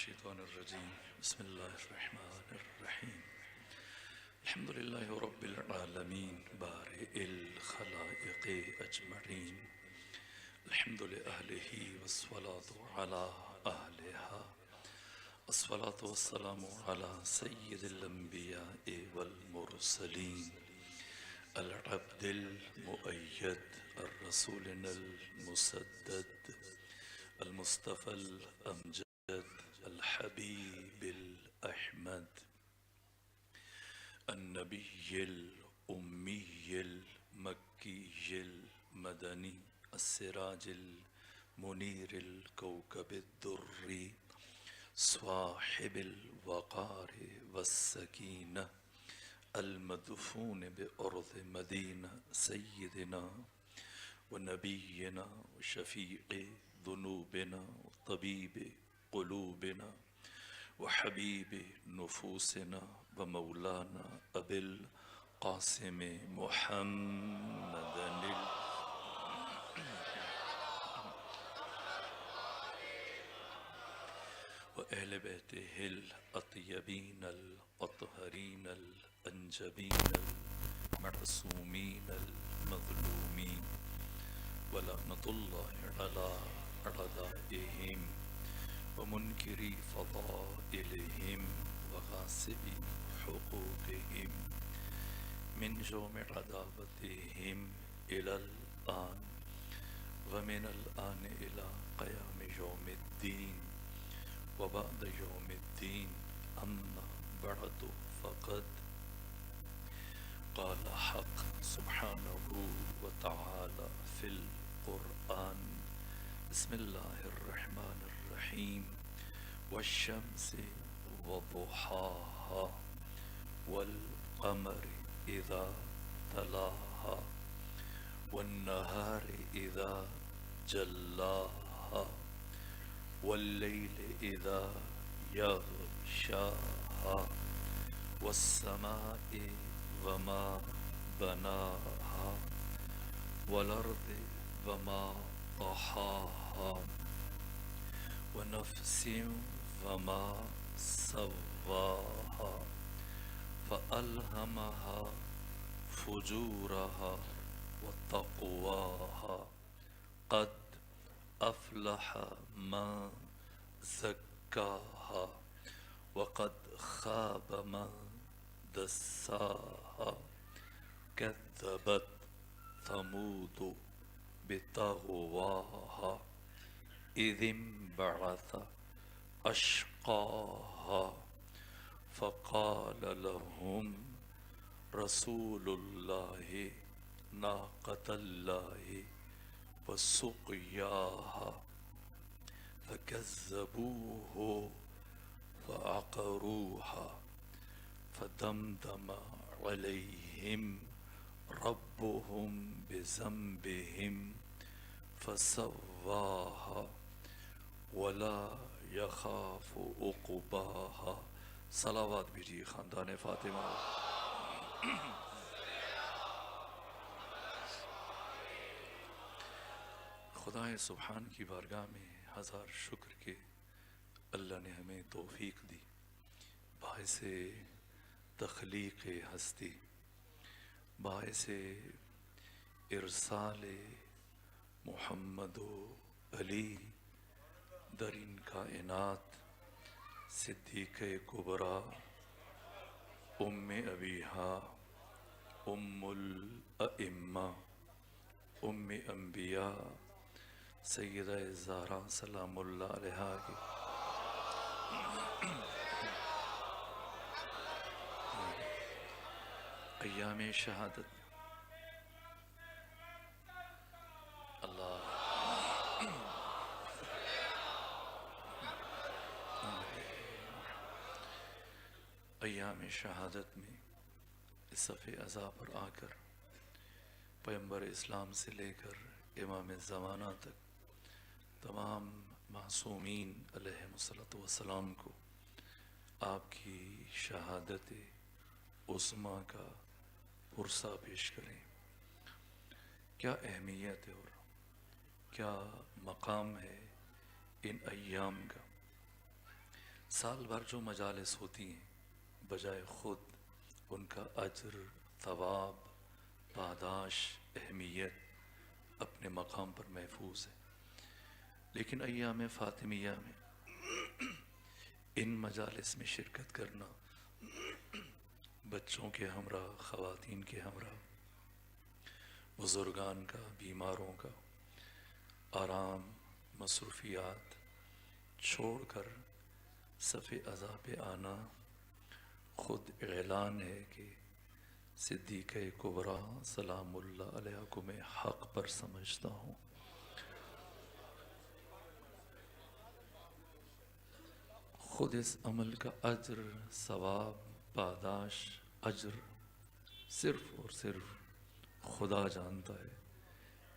الشيطان الرجيم بسم الله الرحمن الرحيم الحمد لله رب العالمين بارئ الخلائق أجمعين الحمد لأهله والصلاة على أهلها الصلاة والسلام على سيد الأنبياء والمرسلين العبد المؤيد الرسول المسدد المصطفى الأمجد الحبيب الأحمد النبي الأمي المكي المدني السراج المنير الكوكب الدري صاحب الوقار والسكينة المدفون بأرض مدينة سيدنا ونبينا وشفيق ذنوبنا وطبيب قلوبنا وحبيب نفوسنا ومولانا أبي القاسم محمد وأهل بيته الأطيبين الأطهرين الأنجبين المعصومين المظلومين ولعنة الله على أعدائهم ومنكري فضائلهم وغاصبي حقوقهم من جوم عداوتهم إلى الآن ومن الآن إلى قيام يوم الدين وبعد يوم الدين أما بعد فقد قال حق سبحانه وتعالى في القرآن بسم الله الرحمن الرحيم والشمس وضحاها والقمر إذا تلاها والنهار إذا جلاها والليل إذا يغشاها والسماء وما بناها والأرض وما طحاها ونفس وما سواها فألهمها فجورها وتقواها قد أفلح من زكاها وقد خاب من دساها كذبت ثمود بطغواها إذ انبعث أشقاها فقال لهم رسول الله ناقة الله وسقياها فكذبوه فعقروها فدمدم عليهم ربهم بذنبهم فسواها ولا يخاف عقباها صلوات بھیجیے خاندان فاطمہ خدائے سبحان کی بارگاہ میں ہزار شکر کہ اللہ نے ہمیں توفیق دی باعث تخلیق ہستی باعث ارسال محمد و علی در ان کائنات صدیقہ کبریٰ ام ابیہا ام الائمہ ام انبیاء سیدہ زہرا سلام اللہ علیہا کی ایام شہادت اللہ ایام شہادت میں اس صف عزا پر آ کر پیغمبر اسلام سے لے کر امام زمانہ تک تمام معصومین علیہ السلام کو آپ کی شہادت عظمیٰ کا پرسہ پیش کریں. کیا اہمیت ہے اور کیا مقام ہے ان ایام کا. سال بھر جو مجالس ہوتی ہیں بجائے خود ان کا اجر، ثواب، پاداش، اہمیت اپنے مقام پر محفوظ ہے، لیکن ایام فاطمیہ میں ان مجالس میں شرکت کرنا، بچوں کے ہمراہ، خواتین کے ہمراہ، بزرگان کا، بیماروں کا آرام، مصروفیات چھوڑ کر صف اعضاء پہ آنا خود اعلان ہے کہ صدیقہ کبریٰ سلام اللہ علیہ کو میں حق پر سمجھتا ہوں۔ خود اس عمل کا اجر، ثواب، پاداش، اجر صرف اور صرف خدا جانتا ہے۔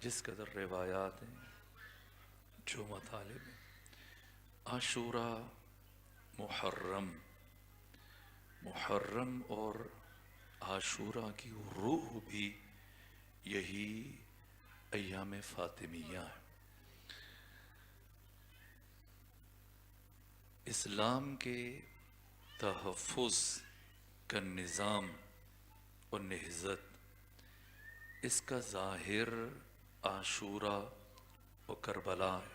جس قدر روایات ہیں، جو مطالب ہیں، عاشوراء، محرم اور عاشوراء کی روح بھی یہی ایام فاطمیہ ہے۔ اسلام کے تحفظ کا نظام اور نہضت، اس کا ظاہر عاشوراء و کربلا ہے،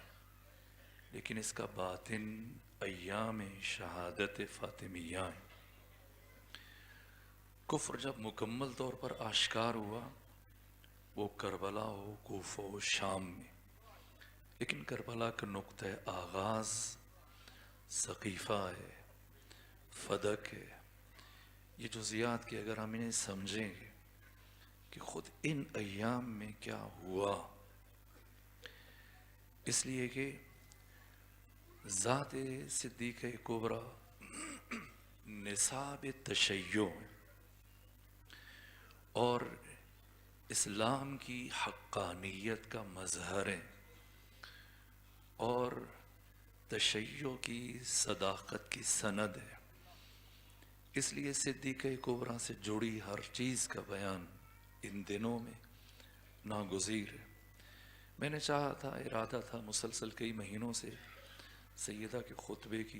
لیکن اس کا باطن ایام شہادت فاطمیہ ہے۔ کفر جب مکمل طور پر آشکار ہوا وہ کربلا و کوفہ و شام میں، لیکن کربلا کا نقطہ آغاز سقیفہ ہے، فدق ہے۔ یہ جزیات کی اگر ہم انہیں سمجھیں گے کہ خود ان ایام میں کیا ہوا، اس لیے کہ ذات صدیقہ کبریٰ نصاب تشیع اور اسلام کی حقانیت کا مظہر ہے، اور تشیع کی صداقت کی سند ہے۔ اس لیے صدیقہ کبریٰ سے جڑی ہر چیز کا بیان ان دنوں میں ناگزیر ہے۔ میں نے چاہا تھا، ارادہ تھا، مسلسل کئی مہینوں سے سیدہ کے خطبے کی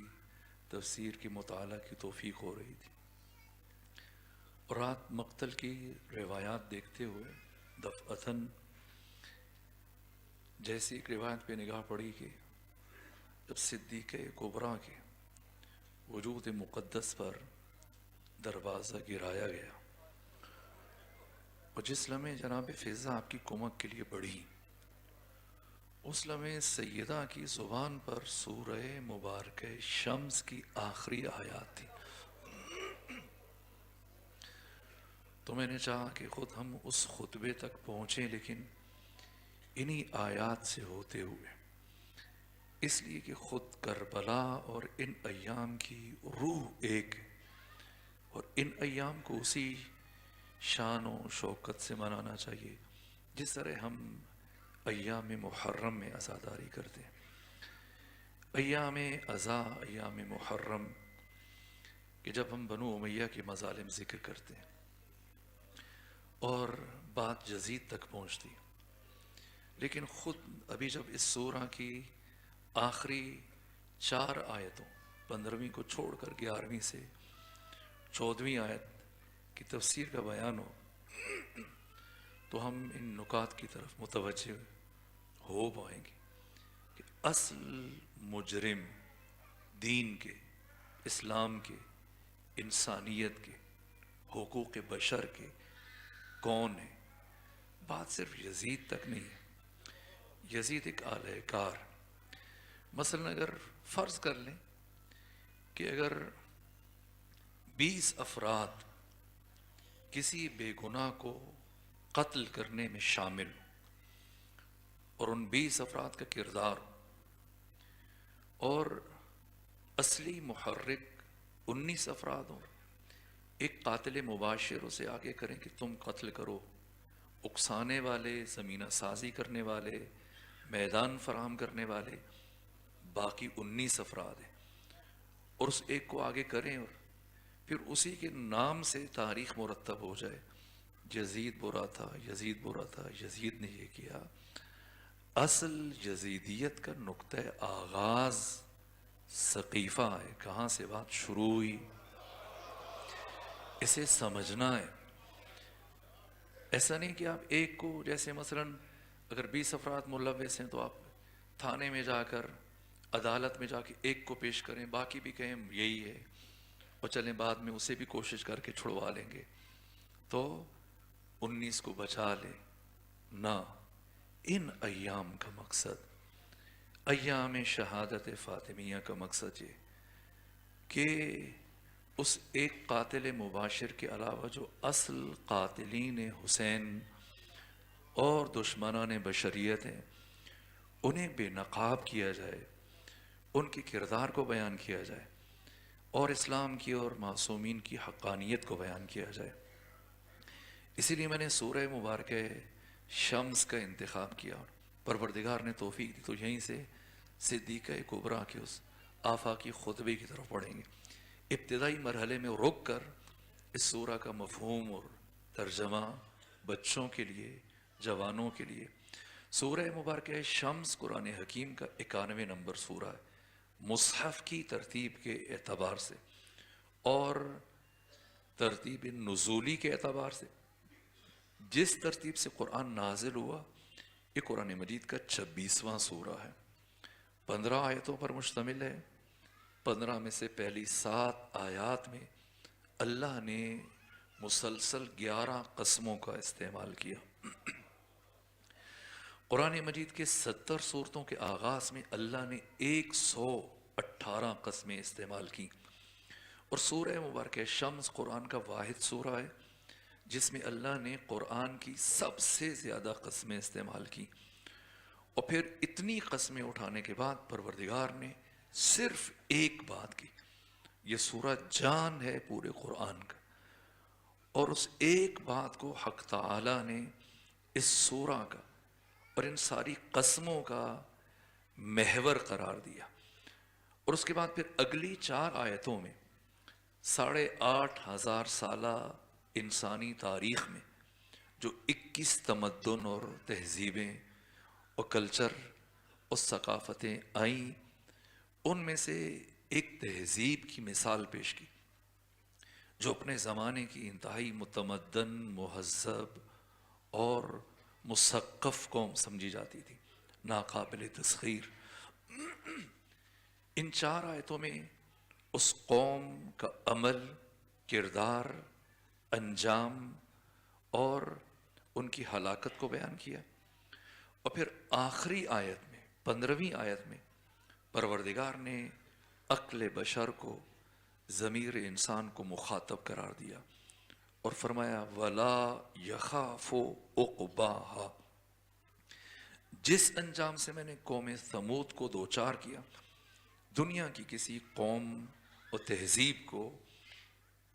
تفسیر کی مطالعہ کی توفیق ہو رہی تھی، اور رات مقتل کی روایات دیکھتے ہوئے دفعتاً جیسی ایک روایت پہ نگاہ پڑی کہ جب صدیقہ کبریٰ کے وجود مقدس پر دروازہ گرایا گیا، اور جس لمحے جناب فضا آپ کی کمک کے لیے بڑھی، اس لمحے سیدہ کی زبان پر سورہ مبارکہ شمس کی آخری آیات تھی۔ تو میں نے چاہا کہ خود ہم اس خطبے تک پہنچیں، لیکن انہی آیات سے ہوتے ہوئے، اس لیے کہ خود کربلا اور ان ایام کی روح ایک ہے، اور ان ایام کو اسی شان و شوکت سے منانا چاہیے جس طرح ہم ایام محرم میں عزاداری کرتے ہیں۔ ایام عزا، ایام محرم کہ جب ہم بنو امیہ کے مظالم ذکر کرتے ہیں اور بات یزید تک پہنچتی، لیکن خود ابھی جب اس سورہ کی آخری 4 آیتوں، 15ویں کو چھوڑ کر 11ویں سے 14ویں آیت کی تفسیر کا بیان ہو، تو ہم ان نکات کی طرف متوجہ ہو پائیں گے کہ اصل مجرم دین کے، اسلام کے، انسانیت کے، حقوق بشر کے کون ہے۔ بات صرف یزید تک نہیں ہے، یزید ایک آلہ کار۔ مثلا اگر فرض کر لیں کہ اگر 20 افراد کسی بے گناہ کو قتل کرنے میں شامل ہوں، اور ان 20 افراد کا کردار ہو، اور اصلی محرک 19 افراد ہوں، ایک قاتل مباشر اسے آگے کریں کہ تم قتل کرو، اکسانے والے، زمینہ سازی کرنے والے، میدان فراہم کرنے والے باقی 19 افراد ہیں، اور اس ایک کو آگے کریں اور پھر اسی کے نام سے تاریخ مرتب ہو جائے، یزید برا تھا، یزید برا تھا، یزید نے یہ کیا۔ اصل یزیدیت کا نقطہ آغاز ثقیفہ ہے، کہاں سے بات شروع ہوئی، اسے سمجھنا ہے۔ ایسا نہیں کہ آپ ایک کو، جیسے مثلاً اگر 20 افراد ملوث ہیں تو آپ تھانے میں جا کر، عدالت میں جا کے ایک کو پیش کریں، باقی بھی کہیں یہی ہے، اور چلیں بعد میں اسے بھی کوشش کر کے چھڑوا لیں گے تو 19 کو بچا لے۔ نہ، ان ایام کا مقصد، ایام شہادت فاطمیہ کا مقصد یہ کہ اس ایک قاتل مباشر کے علاوہ جو اصل قاتلین حسین اور دشمنان بشریت ہیں انہیں بے نقاب کیا جائے، ان کے کردار کو بیان کیا جائے، اور اسلام کی اور معصومین کی حقانیت کو بیان کیا جائے۔ اسی لیے میں نے سورہ مبارکہ شمس کا انتخاب کیا، پروردگار نے توفیق دی تو یہیں سے صدیقہ کبریٰ کے اس آفاقی خطبے کی طرف پڑھیں گے۔ ابتدائی مرحلے میں رک کر اس سورہ کا مفہوم اور ترجمہ بچوں کے لیے، جوانوں کے لیے۔ سورہ مبارکہ شمس قرآن حکیم کا 91 نمبر سورہ ہے مصحف کی ترتیب کے اعتبار سے، اور ترتیب نزولی کے اعتبار سے جس ترتیب سے قرآن نازل ہوا، یہ قرآن مجید کا 26واں سورہ ہے، 15 آیتوں پر مشتمل ہے۔ 15 میں سے پہلی 7 آیات میں اللہ نے مسلسل 11 قسموں کا استعمال کیا۔ قرآن مجید کے 70 سورتوں کے آغاز میں اللہ نے 118 قسمیں استعمال کی، اور سورہ مبارکہ شمس قرآن کا واحد سورہ ہے جس میں اللہ نے قرآن کی سب سے زیادہ قسمیں استعمال کی، اور پھر اتنی قسمیں اٹھانے کے بعد پروردگار نے صرف ایک بات کی۔ یہ سورہ جان ہے پورے قرآن کا، اور اس ایک بات کو حق تعالی نے اس سورہ کا اور ان ساری قسموں کا محور قرار دیا۔ اور اس کے بعد پھر اگلی 4 آیتوں میں 8500 سالہ انسانی تاریخ میں جو 21 تمدن اور تہذیبیں اور کلچر اور ثقافتیں آئیں، ان میں سے ایک تہذیب کی مثال پیش کی جو اپنے زمانے کی انتہائی متمدن، مہذب اور مثقف قوم سمجھی جاتی تھی، ناقابل تسخیر۔ ان 4 آیتوں میں اس قوم کا عمل، کردار، انجام اور ان کی ہلاکت کو بیان کیا، اور پھر آخری آیت میں 15ویں آیت میں پروردگار نے عقل بشر کو، ضمیر انسان کو مخاطب قرار دیا اور فرمایا وَلَا يَخَافُ عُقْبَاهَا، جس انجام سے میں نے قوم ثمود کو دوچار کیا، دنیا کی کسی قوم و تہذیب کو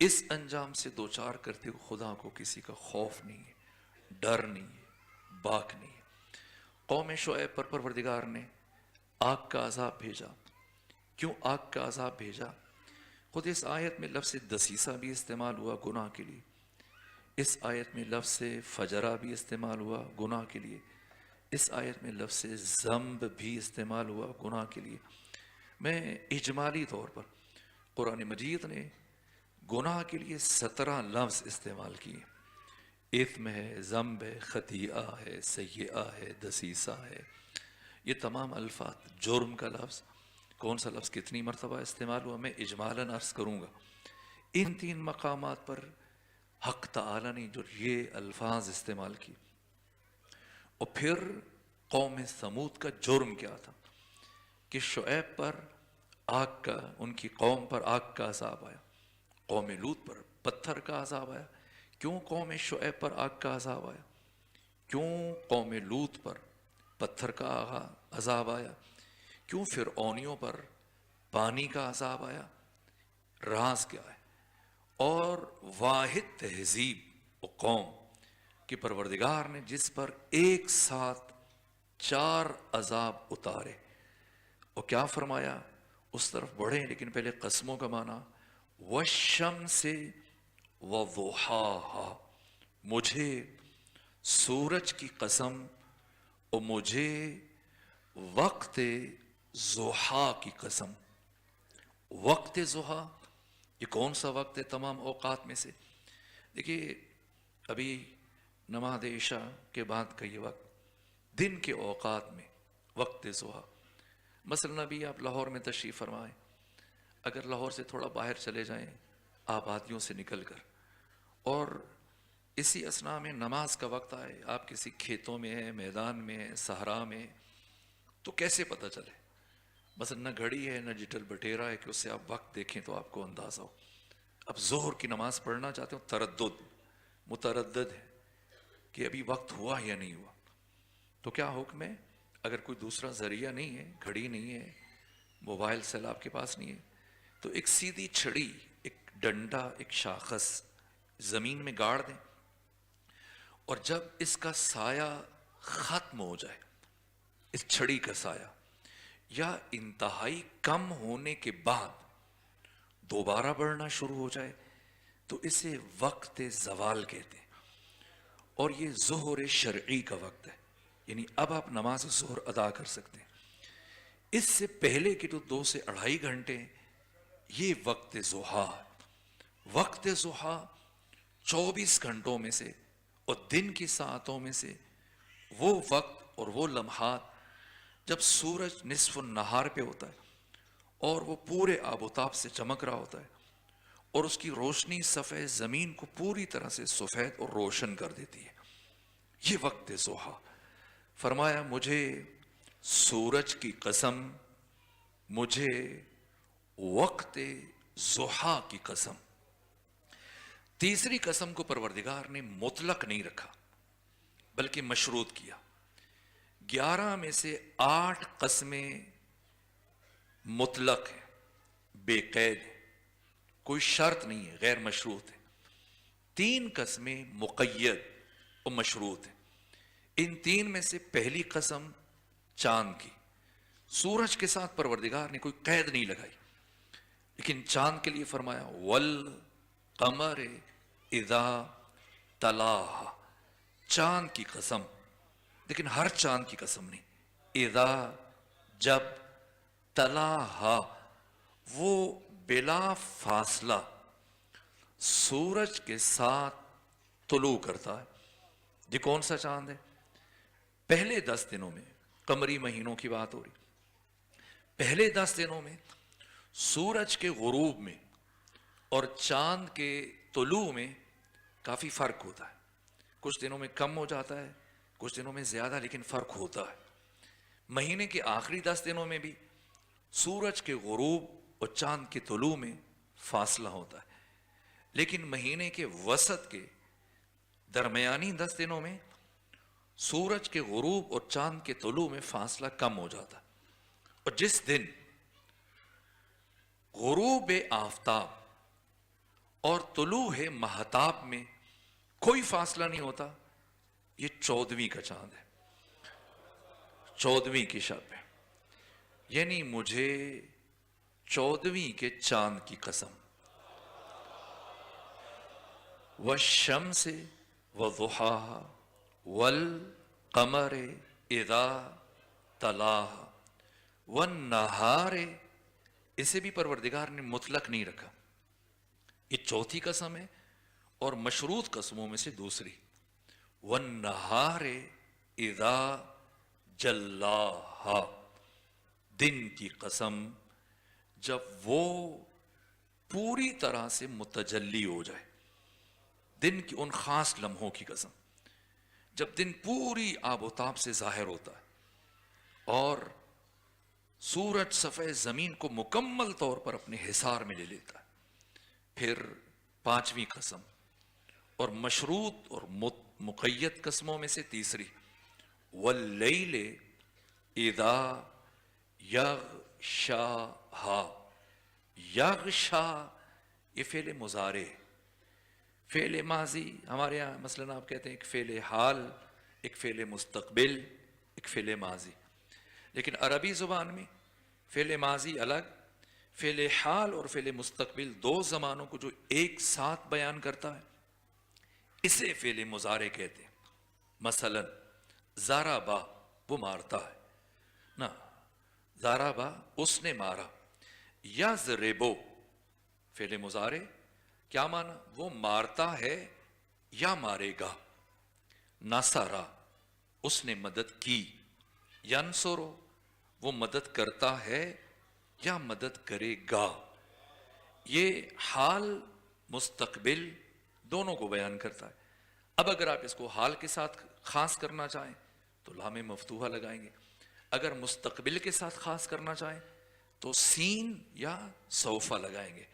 اس انجام سے دوچار کرتے ہوئے خدا کو کسی کا خوف نہیں ہے، ڈر نہیں ہے، باک نہیں ہے۔ قوم شعیب پر پروردگار نے آگ کا عذاب بھیجا۔ کیوں آگ کا عذاب بھیجا؟ خود اس آیت میں لفظ دسیسہ بھی استعمال ہوا گناہ کے لیے، اس آیت میں لفظ فجرہ بھی استعمال ہوا گناہ کے لیے، اس آیت میں لفظ ذنب بھی استعمال ہوا گناہ کے لیے۔ میں اجمالی طور پر قرآن مجید نے گناہ کے لیے 17 لفظ استعمال کیے، اثم ہے، ذنب ہے، خطیئہ ہے، سیئہ ہے، دسیسہ ہے۔ یہ تمام الفاظ، جرم کا لفظ کون سا لفظ کتنی مرتبہ استعمال ہوا میں اجمالاً عرض کروں گا۔ ان 3 مقامات پر حق تعالی نے جو یہ الفاظ استعمال کی، اور پھر قوم ثمود کا جرم کیا تھا کہ شعیب پر آگ کا، ان کی قوم پر آگ کا عذاب آیا، قوم لوط پر پتھر کا عذاب آیا۔ کیوں قوم شعیب پر آگ کا عذاب آیا؟ کیوں قوم لوط پر پتھر کا عذاب آیا؟ کیوں فرعونیوں پر پانی کا عذاب آیا؟ راز کیا ہے؟ اور واحد تہذیب و قوم کہ پروردگار نے جس پر ایک ساتھ 4 عذاب اتارے، اور کیا فرمایا؟ اس طرف بڑھیں لیکن پہلے قسموں کا معنی، والشمس وضحاها، مجھے سورج کی قسم اور مجھے وقت ضحیٰ کی قسم۔ وقت ضحیٰ یہ کون سا وقت ہے تمام اوقات میں سے؟ دیکھیے ابھی نماز عشاء کے بعد کا یہ وقت دن کے اوقات میں وقت ضحیٰ، مثلا ابھی آپ لاہور میں تشریف فرمائیں، اگر لاہور سے تھوڑا باہر چلے جائیں آبادیوں سے نکل کر، اور اسی اسنا میں نماز کا وقت آئے، آپ کسی کھیتوں میں ہیں، میدان میں ہیں، صحرا میں، تو کیسے پتہ چلے؟ مثلا نہ گھڑی ہے نہ ڈیجیٹل بٹیرا ہے کہ اس سے آپ وقت دیکھیں تو آپ کو اندازہ ہو۔ اب ظہر کی نماز پڑھنا چاہتے ہو، متردد ہے کہ ابھی وقت ہوا یا نہیں ہوا، تو کیا حکم ہے؟ اگر کوئی دوسرا ذریعہ نہیں ہے، گھڑی نہیں ہے، موبائل سیل آپ کے پاس نہیں ہے، تو ایک سیدھی چھڑی، ایک ڈنڈا، ایک شاخص زمین میں گاڑ دیں، اور جب اس کا سایہ ختم ہو جائے، اس چھڑی کا سایہ یا انتہائی کم ہونے کے بعد دوبارہ بڑھنا شروع ہو جائے، تو اسے وقت زوال کہتے ہیں، اور یہ ظہر شرعی کا وقت ہے، یعنی اب آپ نماز ظہر ادا کر سکتے ہیں۔ اس سے پہلے کے جو 2 سے 2.5 گھنٹے یہ وقت ضحیٰ۔ وقت ضحیٰ 24 گھنٹوں میں سے اور دن کی ساعتوں میں سے وہ وقت اور وہ لمحات جب سورج نصف النہار پہ ہوتا ہے اور وہ پورے آب و تاب سے چمک رہا ہوتا ہے، اور اس کی روشنی صفحہ زمین کو پوری طرح سے سفید اور روشن کر دیتی ہے، یہ وقت ضحیٰ۔ فرمایا مجھے سورج کی قسم، مجھے وقت ضحیٰ کی قسم۔ تیسری قسم کو پروردگار نے مطلق نہیں رکھا بلکہ مشروط کیا۔ 11 میں سے 8 قسمیں مطلق ہیں، بے قید ہیں، کوئی شرط نہیں ہے، غیر مشروط ہے۔ 3 قسمیں مقید و مشروط ہیں۔ ان 3 میں سے پہلی قسم چاند کی، سورج کے ساتھ پروردگار نے کوئی قید نہیں لگائی، لیکن چاند کے لیے فرمایا والقمر اذا تلاہا، چاند کی قسم، لیکن ہر چاند کی قسم نہیں، اذا جب، تلاہا وہ بلا فاصلہ سورج کے ساتھ طلوع کرتا ہے۔ یہ کون سا چاند ہے؟ پہلے 10 دنوں میں، قمری مہینوں کی بات ہو رہی، پہلے 10 دنوں میں سورج کے غروب میں اور چاند کے طلوع میں کافی فرق ہوتا ہے، کچھ دنوں میں کم ہو جاتا ہے، کچھ دنوں میں زیادہ، لیکن فرق ہوتا ہے۔ مہینے کے آخری 10 دنوں میں بھی سورج کے غروب اور چاند کے طلوع میں فاصلہ ہوتا ہے، لیکن مہینے کے وسط کے درمیانی 10 دنوں میں سورج کے غروب اور چاند کے طلوع میں فاصلہ کم ہو جاتا ہے، اور جس دن غروب آفتاب اور طلوع مہتاب میں کوئی فاصلہ نہیں ہوتا، یہ 14ویں کا چاند ہے، 14ویں کی شب ہے، یعنی مجھے 14ویں کے چاند کی قسم، والشمس وضحاہا والقمر اذا تلاہا والنہار، اسے بھی پروردگار نے مطلق نہیں رکھا، یہ چوتھی قسم ہے اور مشروط قسموں میں سے دوسری، والنہار اذا جلاہا، دن کی قسم جب وہ پوری طرح سے متجلی ہو جائے، دن کی ان خاص لمحوں کی قسم جب دن پوری آب و تاب سے ظاہر ہوتا ہے اور سورج صفحہ زمین کو مکمل طور پر اپنے حصار میں لے لیتا ہے۔ پھر 5ویں قسم اور مشروط اور مقید قسموں میں سے تیسری، واللیل اذا یغشاہا، یغشا یہ فعل مضارع، فعل ماضی ہمارے ہاں مثلا آپ کہتے ہیں ایک فعل حال، ایک فعل مستقبل، ایک فعل ماضی، لیکن عربی زبان میں فعل ماضی الگ، فعل حال اور فعل مستقبل 2 زمانوں کو جو ایک ساتھ بیان کرتا ہے اسے فعل مضارع کہتے ہیں۔ مثلا ضربا وہ مارتا ہے نا، ضربا اس نے مارا، یضربو فعل مضارع، کیا مانا؟ وہ مارتا ہے یا مارے گا. نصرہ اس نے مدد کی. ینصرو وہ مدد کرتا ہے یا مدد کرے گا. یہ حال مستقبل دونوں کو بیان کرتا ہے. اب اگر آپ اس کو حال کے ساتھ خاص کرنا چاہیں تو لام مفتوحہ لگائیں گے، اگر مستقبل کے ساتھ خاص کرنا چاہیں تو سین یا سوفا لگائیں گے.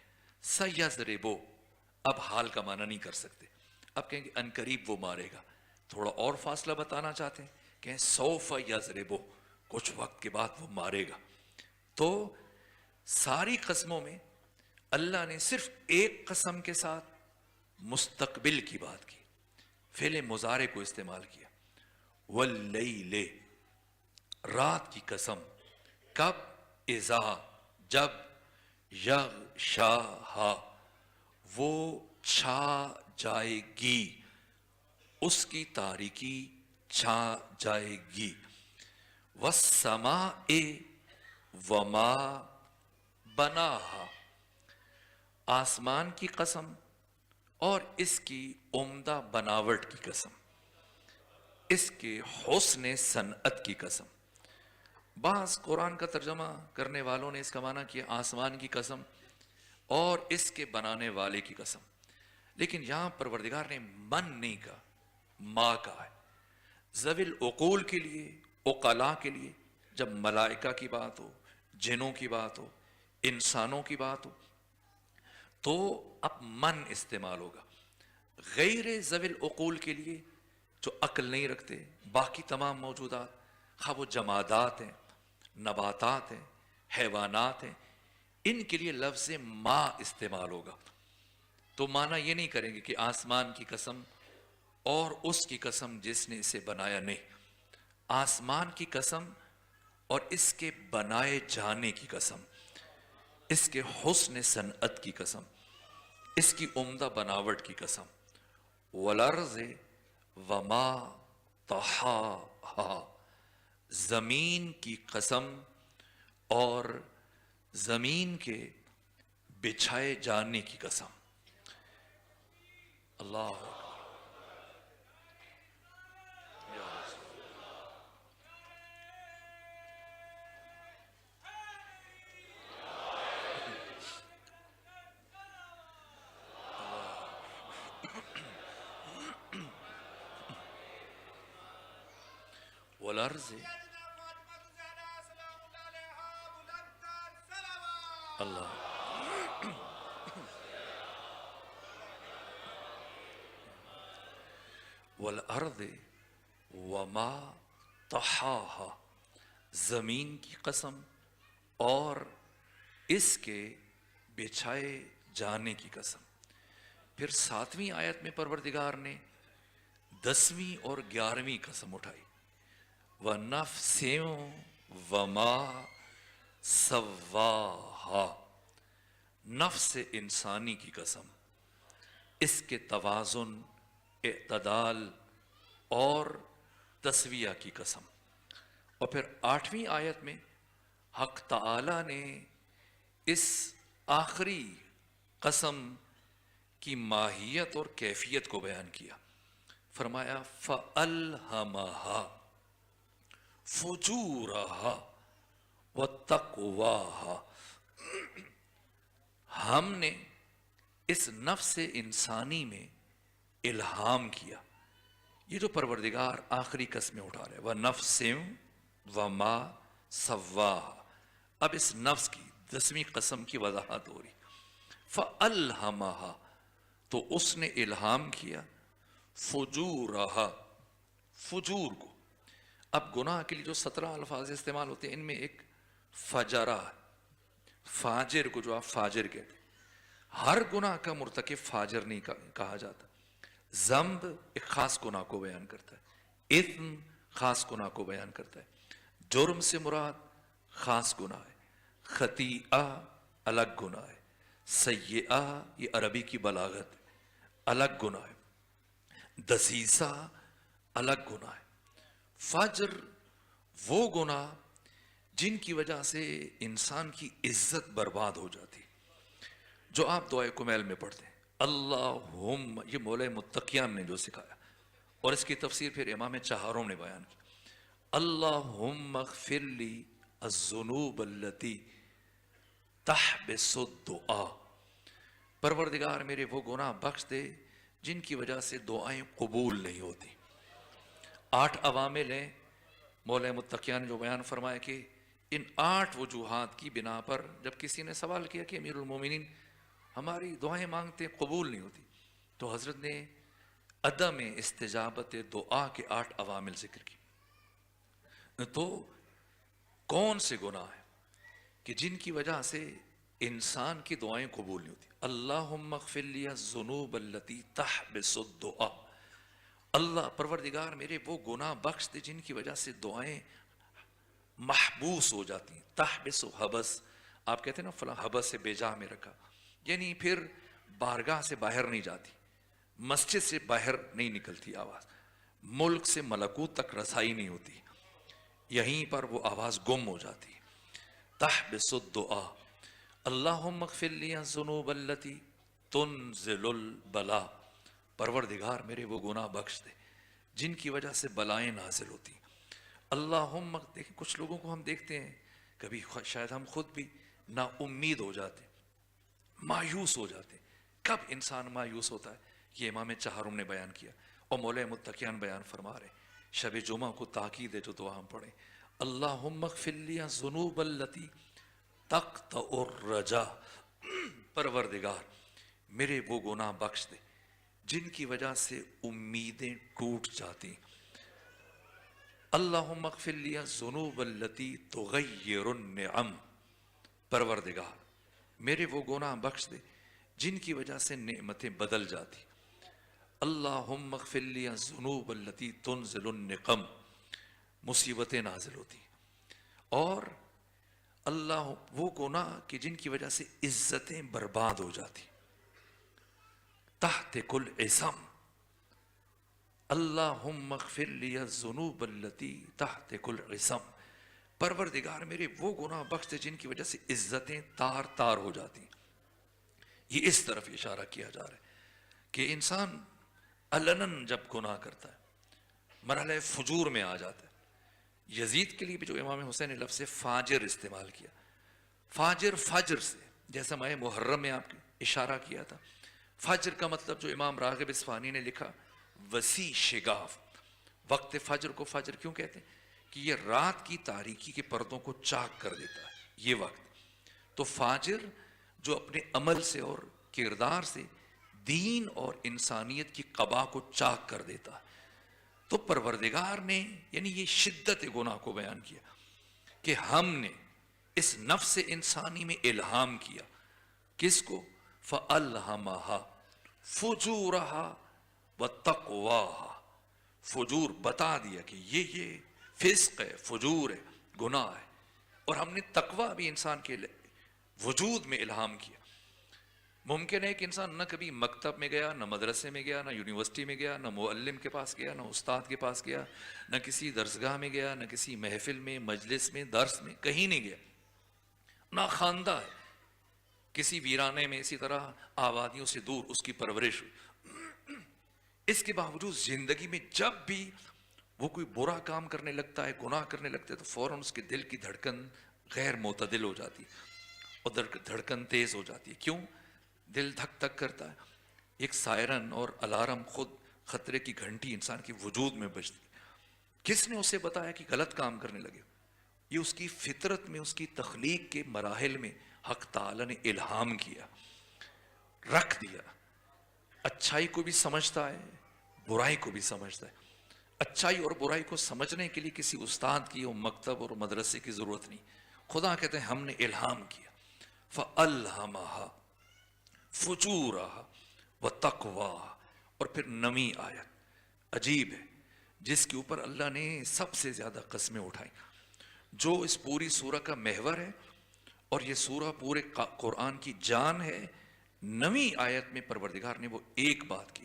سیضربو اب حال کا معنی نہیں کر سکتے، اب کہیں گے ان قریب وہ مارے گا. تھوڑا اور فاصلہ بتانا چاہتے ہیں کہ سوف یضربو کچھ وقت کے بعد وہ مارے گا. تو ساری قسموں میں اللہ نے صرف ایک قسم کے ساتھ مستقبل کی بات کی، فعل مضارع کو استعمال کیا. واللیل رات کی قسم، کب؟ اذا جب، یغشاہا وہ چھا جائے گی، اس کی تاریکی چھا جائے گی. والسماء وما بناہا آسمان کی قسم اور اس کی عمدہ بناوٹ کی قسم، اس کے حسن صنعت کی قسم. بعض قرآن کا ترجمہ کرنے والوں نے اس کا معنی کیا آسمان کی قسم اور اس کے بنانے والے کی قسم، لیکن یہاں پروردگار نے من نہیں کہا، ما کہا ہے. ذوی العقول کے لیے، عقلاء کے لیے جب ملائکہ کی بات ہو، جنوں کی بات ہو، انسانوں کی بات ہو تو اب من استعمال ہوگا. غیر ذوی العقول کے لیے جو عقل نہیں رکھتے، باقی تمام موجودات خواہ وہ جمادات ہیں، نباتات ہیں، حیوانات ہیں، ان کے لیے لفظ ما استعمال ہوگا. تو معنی یہ نہیں کریں گے کہ آسمان کی قسم اور اس کی قسم جس نے اسے بنایا، نہیں. آسمان کی قسم اور اس کے بنائے جانے کی قسم، اس کے حسن صنعت کی قسم، اس کی عمدہ بناوٹ کی قسم. والارض وما طحاہا زمین کی قسم اور زمین کے بچھائے جانے کی قسم. اللہ والارض اللہ والارض وما طحاہا زمین کی قسم اور اس کے بچھائے جانے کی قسم. پھر 7ویں آیت میں پروردگار نے 10ویں اور 11ویں قسم اٹھائی. وَنَفْسٍ وَمَا سَوَّاهَا نفس انسانی کی قسم، اس کے توازن، اعتدال اور تسویہ کی قسم. اور پھر 8ویں آیت میں حق تعالی نے اس آخری قسم کی ماہیت اور کیفیت کو بیان کیا. فرمایا فَأَلْهَمَهَا فُجُورَهَا وَتَقْوَاهَا ہم نے اس نفس انسانی میں الہام کیا. یہ جو پروردگار آخری قسمیں اٹھا رہے وَنَفْسٍ وَمَا سَوَّاهَا اب اس نفس کی 10ویں قسم کی وضاحت ہو رہی. فَأَلْهَمَهَا تو اس نے الہام کیا فجورها فجور کو. اب گناہ کے لیے جو 17 الفاظ استعمال ہوتے ہیں ان میں ایک فجرہ، فاجر کو جو آپ فاجر کہتے ہیں، ہر گناہ کا مرتکب فاجر نہیں کہا جاتا. ذنب ایک خاص گناہ کو بیان کرتا ہے، اثم خاص گناہ کو بیان کرتا ہے. جرم سے مراد خاص گناہ ہے، خطیئہ الگ گناہ ہے، سیئہ یہ عربی کی بلاغت ہے، الگ گناہ ہے، دسیسہ الگ گناہ ہے. فجر وہ گناہ جن کی وجہ سے انسان کی عزت برباد ہو جاتی، جو آپ دعائے کمیل میں پڑھتے ہیں اللہم، یہ مولا متقیان نے جو سکھایا، اور اس کی تفسیر پھر امام چہاروں نے بیان کی، اللہم اغفر لی الذنوب التی تحبس الدعاء، پروردگار میرے وہ گناہ بخش دے جن کی وجہ سے دعائیں قبول نہیں ہوتی۔ 8 عوامل ہیں مولا متقیان نے جو بیان فرمایا کہ ان 8 وجوہات کی بنا پر جب کسی نے سوال کیا کہ امیر المومنین ہماری دعائیں مانگتے قبول نہیں ہوتی، تو حضرت نے عدم استجابت دعا کے 8 عوامل ذکر کی۔ تو کون سے گناہ ہیں کہ جن کی وجہ سے انسان کی دعائیں قبول نہیں ہوتی؟ اللہم اغفر لی الذنوب التی تحبس الدعاء، اللہ پروردگار میرے وہ گناہ بخش دے جن کی وجہ سے دعائیں محبوس ہو جاتی ہیں۔ تحبس و حبس، آپ کہتے ہیں نا فلاں حبس سے بے جا میں رکھا، یعنی پھر بارگاہ سے باہر نہیں جاتی، مسجد سے باہر نہیں نکلتی آواز، ملک سے ملکوت تک رسائی نہیں ہوتی، یہیں پر وہ آواز گم ہو جاتی۔ تحبس الدعاء، اللہم اغفر لی الذنوب التی تنزل البلاء، پروردگار میرے وہ گناہ بخش دے جن کی وجہ سے بلائیں نازل ہوتی۔ اللہم، دیکھیں کچھ لوگوں کو ہم دیکھتے ہیں کبھی شاید ہم خود بھی نا امید ہو جاتے، مایوس ہو جاتے۔ کب انسان مایوس ہوتا ہے؟ یہ امام چہارم نے بیان کیا اور مولا متقیان بیان فرما رہے شب جمعہ کو تاکید ہے جو دعا ہم پڑھیں، اللہم اغفر لی الذنوب التی تقطع الرجا، پروردگار میرے وہ گناہ بخش دے جن کی وجہ سے امیدیں ٹوٹ جاتی۔ اللہم اغفر لی الذنوب التی تغیر النعم، پروردگار میرے وہ گناہ بخش دے جن کی وجہ سے نعمتیں بدل جاتی۔ اللہم اغفر لی الذنوب التی تنزل النقم، مصیبتیں نازل ہوتی۔ اور اللہ وہ گناہ کہ جن کی وجہ سے عزتیں برباد ہو جاتی۔ تحت کل عصم، اللہم اغفر لی الذنوب التی تحت کل عصم، پروردگار میرے وہ گناہ بخش دے جن کی وجہ سے عزتیں تار تار ہو جاتی۔ یہ اس طرف اشارہ کیا جا رہا ہے کہ انسان علناً جب گناہ کرتا ہے مرحلہ فجور میں آ جاتا ہے۔ یزید کے لیے بھی جو امام حسین نے لفظ فاجر استعمال کیا، فاجر فجر سے، جیسا ماہ محرم میں آپ نے اشارہ کیا تھا، فجر کا مطلب جو امام راغب اصفہانی نے لکھا وسیع شگاف، وقت فجر کو فجر کیوں کہتے ہیں؟ کہ یہ رات کی تاریکی کے پردوں کو چاک کر دیتا ہے یہ وقت۔ تو فاجر جو اپنے عمل سے اور کردار سے دین اور انسانیت کی قبا کو چاک کر دیتا ہے۔ تو پروردگار نے یعنی یہ شدت گناہ کو بیان کیا کہ ہم نے اس نفس انسانی میں الہام کیا، کس کو؟ فَأَلْهَمَهَا فُجُورَهَا وَتَقْوَاهَا، فجور بتا دیا کہ یہ فسق ہے، فجور ہے، گناہ ہے، اور ہم نے تقوی بھی انسان کے وجود میں الہام کیا۔ ممکن ہے کہ انسان نہ کبھی مکتب میں گیا، نہ مدرسے میں گیا، نہ یونیورسٹی میں گیا، نہ معلم کے پاس گیا، نہ استاد کے پاس گیا، نہ کسی درسگاہ میں گیا، نہ کسی محفل میں، مجلس میں، درس میں، کہیں نہیں گیا، نہ خواندہ ہے، کسی ویرانے میں اسی طرح آبادیوں سے دور اس کی پرورش ہوئی۔ اس کے باوجود زندگی میں جب بھی وہ کوئی برا کام کرنے لگتا ہے، گناہ کرنے لگتا ہے، تو فوراً اس کے دل کی دھڑکن غیر معتدل ہو جاتی اور دھڑکن تیز ہو جاتی ہے۔ کیوں؟ دل دھک دھک کرتا ہے، ایک سائرن اور الارم خود خطرے کی گھنٹی انسان کے وجود میں بجتی۔ کس نے اسے بتایا کہ غلط کام کرنے لگے؟ یہ اس کی فطرت میں، اس کی تخلیق کے مراحل میں حق تعالی نے الہام کیا، رکھ دیا۔ اچھائی کو بھی سمجھتا ہے، برائی کو بھی سمجھتا ہے۔ اچھائی اور برائی کو سمجھنے کے لیے کسی استاد کی اور مکتب اور مدرسے کی ضرورت نہیں، خدا کہتے ہیں ہم نے الہام کیا۔ فَأَلْهَمَهَا فُجُورَهَا وَتَقْوَاهَا، اور پھر نویں آیت عجیب ہے جس کے اوپر اللہ نے سب سے زیادہ قسمیں اٹھائیں، جو اس پوری سورہ کا محور ہے اور یہ سورہ پورے قرآن کی جان ہے۔ نویں آیت میں پروردگار نے وہ ایک بات کی،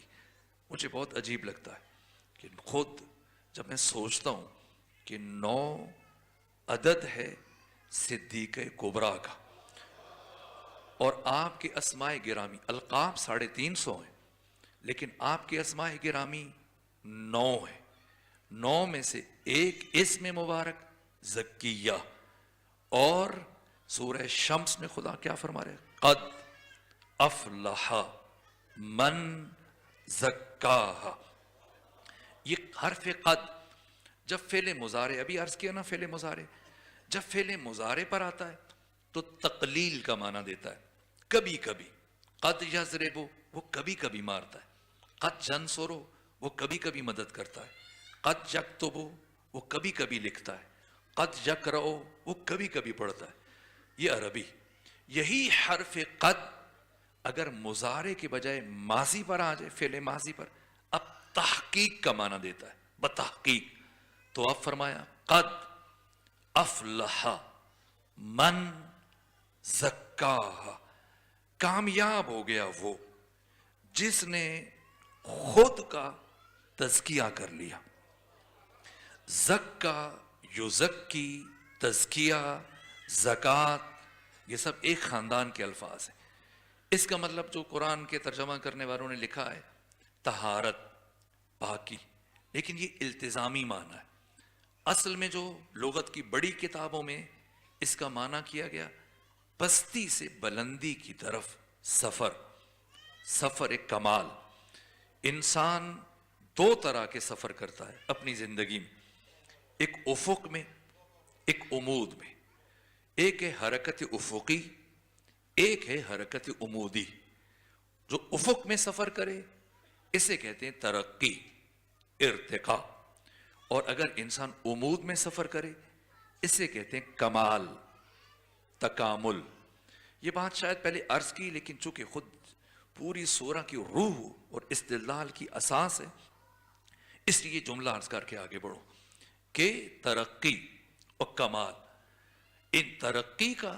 مجھے بہت عجیب لگتا ہے کہ خود جب میں سوچتا ہوں کہ 9 عدد ہے صدیق کبریٰ کا. اور آپ کے اسماء گرامی القاب 350 ہیں، لیکن آپ کے اسماء گرامی 9 ہیں. 9 میں سے ایک اسم مبارک زکیہ. اور سورہ شمس میں خدا کیا فرما رہے ہیں؟ قد افلح من زکاہا. یہ حرف قد جب فعل مضارع، ابھی عرض کیا نا فعل مضارع، جب فعل مضارع پر آتا ہے تو تقلیل کا معنی دیتا ہے. کبھی کبھی قد یضربو، وہ کبھی کبھی مارتا ہے. قد ینصرو، وہ کبھی کبھی مدد کرتا ہے. قد یکتبو، وہ کبھی کبھی لکھتا ہے. قد یقرؤ، وہ کبھی کبھی پڑھتا ہے. یہ عربی. یہی حرف قد اگر مضارع کے بجائے ماضی پر آ جائے، فعل ماضی پر، اب تحقیق کا معنی دیتا ہے، بتحقیق. تو اب فرمایا قد افلح من زکاہا، کامیاب ہو گیا وہ جس نے خود کا تزکیہ کر لیا. زکا، یزکی، تزکیہ، زکوٰۃ، یہ سب ایک خاندان کے الفاظ ہیں. اس کا مطلب جو قرآن کے ترجمہ کرنے والوں نے لکھا ہے طہارت، پاکی، لیکن یہ التزامی معنی ہے. اصل میں جو لغت کی بڑی کتابوں میں اس کا معنی کیا گیا پستی سے بلندی کی طرف سفر. سفر ایک کمال. انسان 2 طرح کے سفر کرتا ہے اپنی زندگی میں، ایک افق میں، ایک عمود میں. ایک ہے حرکت افقی، ایک ہے حرکت عمودی. جو افق میں سفر کرے اسے کہتے ہیں ترقی، ارتقاء. اور اگر انسان عمود میں سفر کرے اسے کہتے ہیں کمال، تکامل. یہ بات شاید پہلے عرض کی، لیکن چونکہ خود پوری سورہ کی روح اور استدلال کی اساس ہے، اس لیے جملہ عرض کر کے آگے بڑھو کہ ترقی اور کمال. ان ترقی کا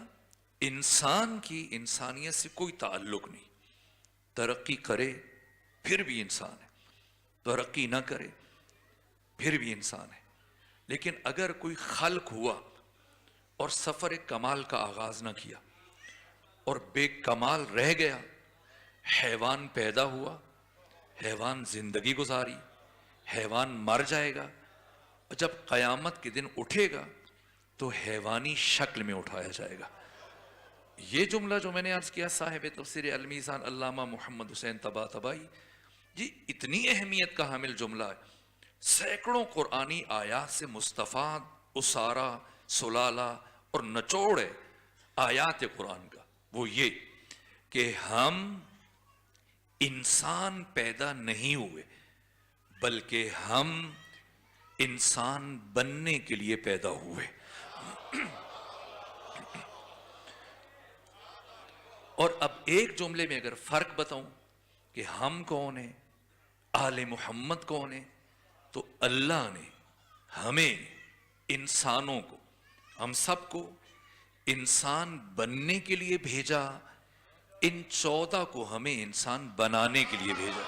انسان کی انسانیت سے کوئی تعلق نہیں. ترقی کرے پھر بھی انسان ہے، ترقی نہ کرے پھر بھی انسان ہے. لیکن اگر کوئی خلق ہوا اور سفر کمال کا آغاز نہ کیا اور بے کمال رہ گیا، حیوان پیدا ہوا، حیوان زندگی گزاری، حیوان مر جائے گا، اور جب قیامت کے دن اٹھے گا تو حیوانی شکل میں اٹھایا جائے گا. یہ جملہ جو میں نے عرض کیا صاحب تفسیر المیزان علامہ محمد حسین طباطبائی، یہ اتنی اہمیت کا حامل جملہ ہے. سینکڑوں قرآنی آیات سے مستفاد اسارہ، سلالہ اور نچوڑ ہے آیات قرآن کا. وہ یہ کہ ہم انسان پیدا نہیں ہوئے، بلکہ ہم انسان بننے کے لیے پیدا ہوئے. اور اب ایک جملے میں اگر فرق بتاؤں کہ ہم کون ہیں، آل محمد کون ہیں، تو اللہ نے ہمیں انسانوں کو، ہم سب کو انسان بننے کے لیے بھیجا. ان 14 کو ہمیں انسان بنانے کے لیے بھیجا.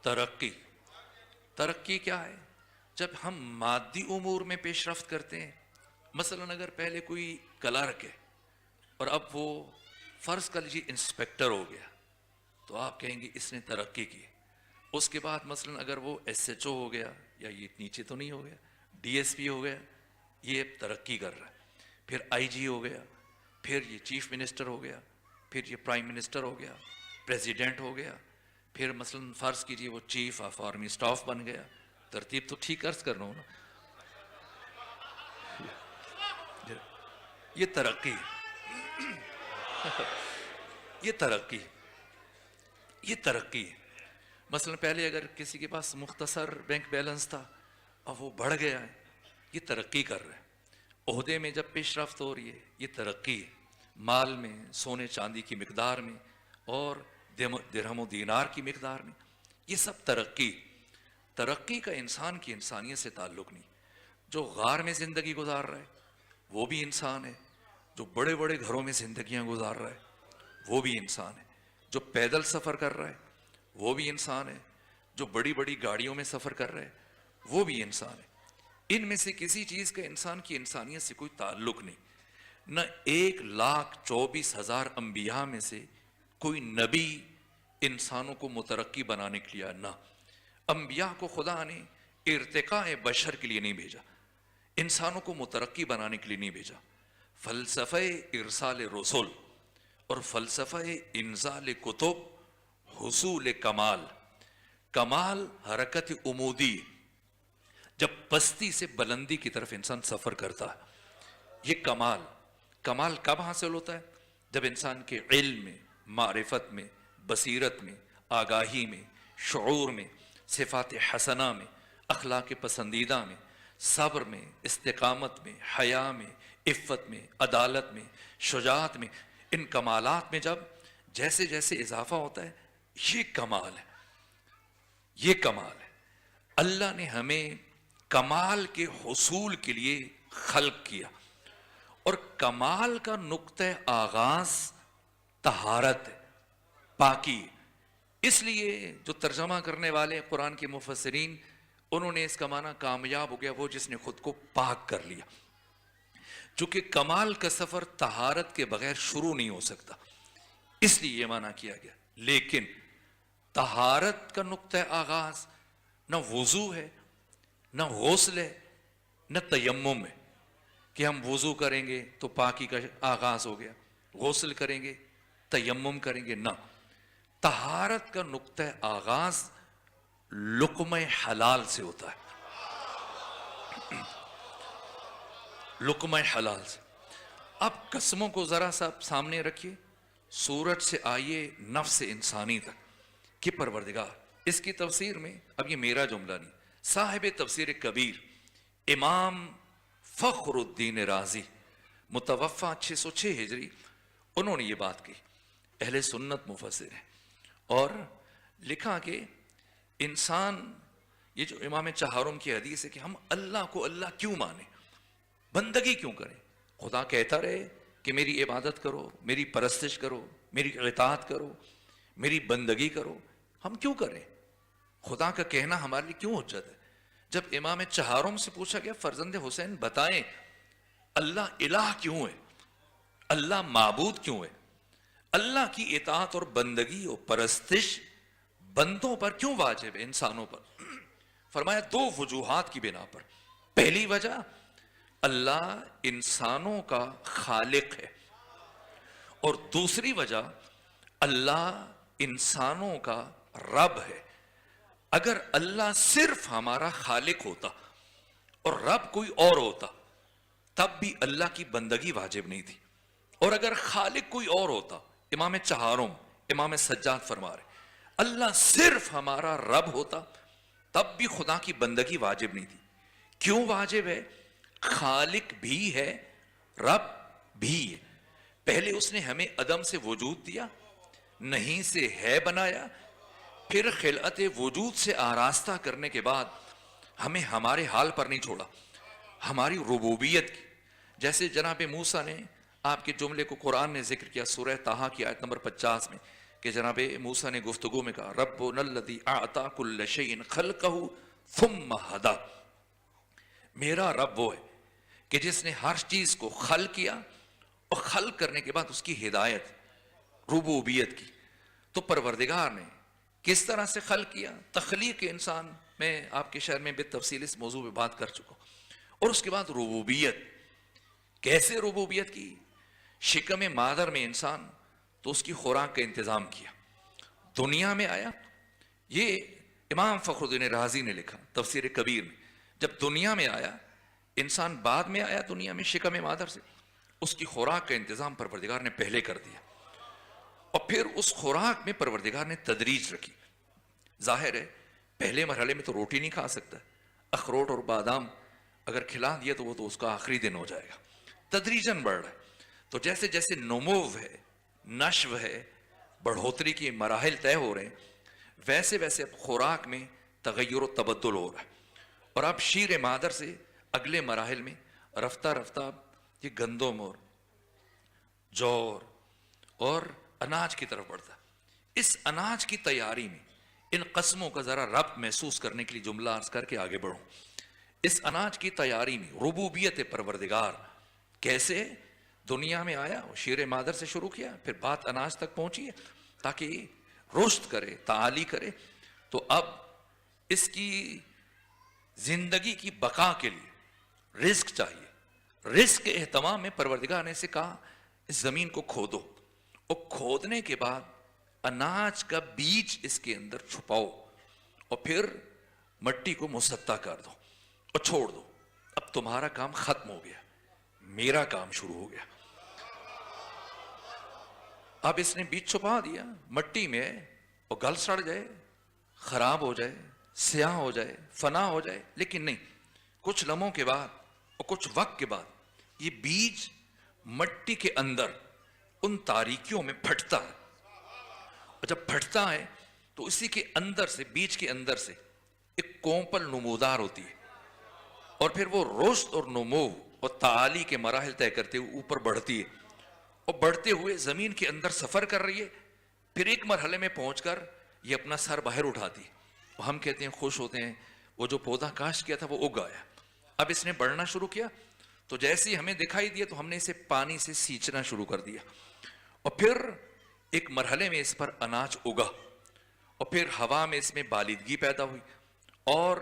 ترقی، ترقی کیا ہے؟ جب ہم مادی امور میں پیش رفت کرتے ہیں. مثلا اگر پہلے کوئی کلرک ہے اور اب وہ فرض کر لیجیے انسپیکٹر ہو گیا تو آپ کہیں گے اس نے ترقی کی. اس کے بعد مثلا اگر وہ ایس ایچ او ہو گیا، یا یہ نیچے تو نہیں ہو گیا، ڈی ایس پی ہو گیا، یہ ترقی کر رہا ہے. پھر آئی جی ہو گیا، پھر یہ چیف منسٹر ہو گیا، پھر یہ پرائم منسٹر ہو گیا، پریزیڈنٹ ہو گیا، پھر مثلا فرض کیجیے وہ چیف آف آرمی اسٹاف بن گیا. ترتیب تو ٹھیک عرض کر رہا ہوں نا. یہ ترقی، یہ ترقی، یہ ترقی. مثلا پہلے اگر کسی کے پاس مختصر بینک بیلنس تھا اب وہ بڑھ گیا ہے، یہ ترقی کر رہا ہے. عہدے میں جب پیش رفت ہو رہی ہے، یہ ترقی ہے. مال میں، سونے چاندی کی مقدار میں، اور درہم و دینار کی مقدار میں، یہ سب ترقی. ترقی کا انسان کی انسانیت سے تعلق نہیں. جو غار میں زندگی گزار رہا ہے وہ بھی انسان ہے، جو بڑے بڑے گھروں میں زندگیاں گزار رہا ہے وہ بھی انسان ہے، جو پیدل سفر کر رہا ہے وہ بھی انسان ہے، جو بڑی بڑی گاڑیوں میں سفر کر رہے وہ بھی انسان ہے۔ ان میں سے کسی چیز کا انسان کی انسانیت سے کوئی تعلق نہیں۔ نہ 1,24,000 انبیاء میں سے کوئی نبی انسانوں کو مترقی بنانے کے لیے، نہ انبیاء کو خدا نے ارتقاء بشر کے لیے نہیں بھیجا، انسانوں کو مترقی بنانے کے لیے نہیں بھیجا۔ فلسفہ ارسال رسول اور فلسفہ انزال کتب حصول کمال، کمال حرکت عمودی، جب پستی سے بلندی کی طرف انسان سفر کرتا ہے، یہ کمال کب حاصل ہوتا ہے؟ جب انسان کے علم میں، معرفت میں، بصیرت میں، آگاہی میں، شعور میں، صفات حسنہ میں، اخلاق پسندیدہ میں، صبر میں، استقامت میں، حیا میں، عفت میں، عدالت میں، شجاعت میں، ان کمالات میں جب جیسے جیسے اضافہ ہوتا ہے، یہ کمال ہے، یہ کمال ہے۔ اللہ نے ہمیں کمال کے حصول کے لیے خلق کیا، اور کمال کا نقطہ آغاز طہارت ہے، پاکی۔ اس لیے جو ترجمہ کرنے والے قرآن کے مفسرین، انہوں نے اس کا معنی کامیاب ہو گیا وہ جس نے خود کو پاک کر لیا، چونکہ کمال کا سفر طہارت کے بغیر شروع نہیں ہو سکتا، اس لیے یہ معنی کیا گیا۔ لیکن طہارت کا نقطہ آغاز نہ وضو ہے، نہ غسل ہے، نہ تیمم ہے کہ ہم وضو کریں گے تو پاکی کا آغاز ہو گیا، غسل کریں گے، تیمم کریں گے، نہ، طہارت کا نقطہ آغاز لقمہ حلال سے ہوتا ہے، لقمہ حلال سے۔ اب قسموں کو ذرا سا سامنے رکھیے، سورج سے آئیے نفس انسانی تک کہ پروردگار، اس کی تفسیر میں، اب یہ میرا جملہ نہیں، صاحب تفسیر کبیر امام فخر الدین رازی متوفہ 606 ہجری، انہوں نے یہ بات کی، اہل سنت مفسر ہیں، اور لکھا کہ انسان، یہ جو امام چہارم کی حدیث ہے کہ ہم اللہ کو اللہ کیوں مانیں، بندگی کیوں کریں؟ خدا کہتا رہے کہ میری عبادت کرو، میری پرستش کرو، میری اطاعت کرو، میری بندگی کرو، ہم کیوں کریں؟ خدا کا کہنا ہمارے لیے کیوں حجت ہے؟ جب امام چہارم سے پوچھا گیا فرزند حسین بتائیں اللہ الہ کیوں ہے، اللہ معبود کیوں ہے، اللہ کی اطاعت اور بندگی اور پرستش بندوں پر کیوں واجب ہے، انسانوں پر؟ فرمایا دو وجوہات کی بنا پر۔ پہلی وجہ، اللہ انسانوں کا خالق ہے، اور دوسری وجہ، اللہ انسانوں کا رب ہے۔ اگر اللہ صرف ہمارا خالق ہوتا اور رب کوئی اور ہوتا تب بھی اللہ کی بندگی واجب نہیں تھی، اور اگر خالق کوئی اور ہوتا، امام چہارم، امام سجاد فرما رہے اللہ صرف ہمارا رب ہوتا تب بھی خدا کی بندگی واجب نہیں تھی۔ کیوں واجب ہے؟ خالق بھی ہے، رب بھی ہے۔ پہلے اس نے ہمیں عدم سے وجود دیا، نہیں سے ہے بنایا، پھر خلعت وجود سے آراستہ کرنے کے بعد ہمیں ہمارے حال پر نہیں چھوڑا، ہماری ربوبیت کی۔ جیسے جناب موسیٰ نے، آپ کے جملے کو قرآن نے ذکر کیا سورہ طٰہٰ کی آیت نمبر 50 میں، کہ جناب موسیٰ نے گفتگو میں کہا ربنا الذی اعطی کل شیء خلقہ ثم ہدی، میرا رب وہ ہے کہ جس نے ہر چیز کو خلق کیا اور خلق کرنے کے بعد اس کی ہدایت، ربوبیت کی۔ تو پروردگار نے کس طرح سے خلق کیا؟ تخلیق انسان، میں آپ کے شہر میں بالتفصیل اس موضوع پہ بات کر چکا ہوں۔ اور اس کے بعد ربوبیت، کیسے ربوبیت کی؟ شکم مادر میں انسان، تو اس کی خوراک کا انتظام کیا، دنیا میں آیا۔ یہ امام فخر الدین رازی نے لکھا تفسیر کبیر میں، جب دنیا میں آیا انسان، بعد میں آیا دنیا میں شکم مادر سے، اس کی خوراک کا انتظام پروردگار نے پہلے کر دیا، اور پھر اس خوراک میں پروردگار نے تدریج رکھی۔ ظاہر ہے پہلے مرحلے میں تو روٹی نہیں کھا سکتا، اخروٹ اور بادام اگر کھلا دیا تو وہ تو اس کا آخری دن ہو جائے گا۔ تدریجاً بڑھ رہا ہے، تو جیسے جیسے نمو ہے، نشو ہے، بڑھوتری کی مراحل طے ہو رہے ہیں، ویسے ویسے اب خوراک میں تغیر و تبدل ہو رہا ہے، اور اب شیر مادر سے اگلے مراحل میں رفتہ رفتہ یہ گندم اور جور اور اناج کی طرف بڑھتا ہے۔ اس اناج کی تیاری میں ان قسموں کا ذرا ربط محسوس کرنے کے لیے جملہ عرض کر کے آگے بڑھوں. اس اناج کی تیاری میں ربوبیت پروردگار کیسے دنیا میں آیا, شیر مادر سے شروع کیا, پھر بات اناج تک پہنچی ہے تاکہ رشد کرے, تعالی کرے. تو اب اس کی زندگی کی بقا کے لیے رزق چاہیے. رزق کے اہتمام میں پروردگار نے سے کہا اس زمین کو کھودو, اور کھودنے کے بعد اناج کا بیج اس کے اندر چھپاؤ, اور پھر مٹی کو مسطح کر دو اور چھوڑ دو. اب تمہارا کام ختم ہو گیا, میرا کام شروع ہو گیا. اب اس نے بیج چھپا دیا مٹی میں, اور گل سڑ جائے, خراب ہو جائے, سیاہ ہو جائے, فنا ہو جائے, لیکن نہیں, کچھ لمحوں کے بعد اور کچھ وقت کے بعد یہ بیج مٹی کے اندر ان تاریکیوں میں پھٹتا ہے. اور جب پھٹتا ہے تو اسی کے اندر سے, بیج کے اندر سے ایک کومپل نمودار ہوتی ہے, اور پھر وہ رشد اور نمو اور تعالی کے مراحل طے کرتے ہوئے اوپر بڑھتی ہے, اور بڑھتے ہوئے زمین کے اندر سفر کر رہی ہے. پھر ایک مرحلے میں پہنچ کر یہ اپنا سر باہر اٹھاتی ہے. ہم کہتے ہیں, خوش ہوتے ہیں, وہ جو پودا کاشت کیا تھا وہ اگ آیا. اب اس نے بڑھنا شروع کیا, تو جیسے ہی ہمیں دکھائی دیا تو ہم نے اسے پانی سے سینچنا شروع کر دیا, اور پھر ایک مرحلے میں اس پر اناج اگا, اور پھر ہوا میں اس میں بالیدگی پیدا ہوئی, اور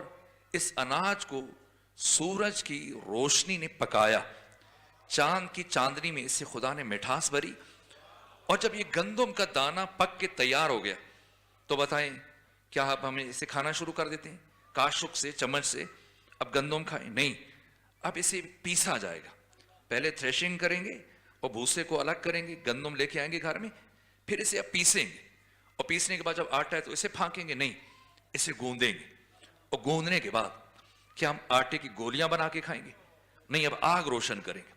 اس اناج کو سورج کی روشنی نے پکایا, چاند کی چاندنی میں اس سے خدا نے مٹھاس بھری. اور جب یہ گندم کا دانہ پک کے تیار ہو گیا تو بتائیں کیا اب ہمیں اسے کھانا شروع کر دیتے ہیں کاشک سے, چمچ سے؟ اب گندم کھائیں نہیں, اب اسے پیسا جائے گا. پہلے تھریشنگ کریں گے اور بھوسے کو الگ کریں گے, گندم لے کے آئیں گے گھر میں, پھر اسے اب پیسیں گے, اور پیسنے کے بعد جب آٹا ہے تو اسے پھانکیں گے نہیں, اسے گوندیں گے, اور گوندنے کے بعد کیا ہم آٹے کی گولیاں بنا کے کھائیں گے؟ نہیں, اب آگ روشن کریں گے,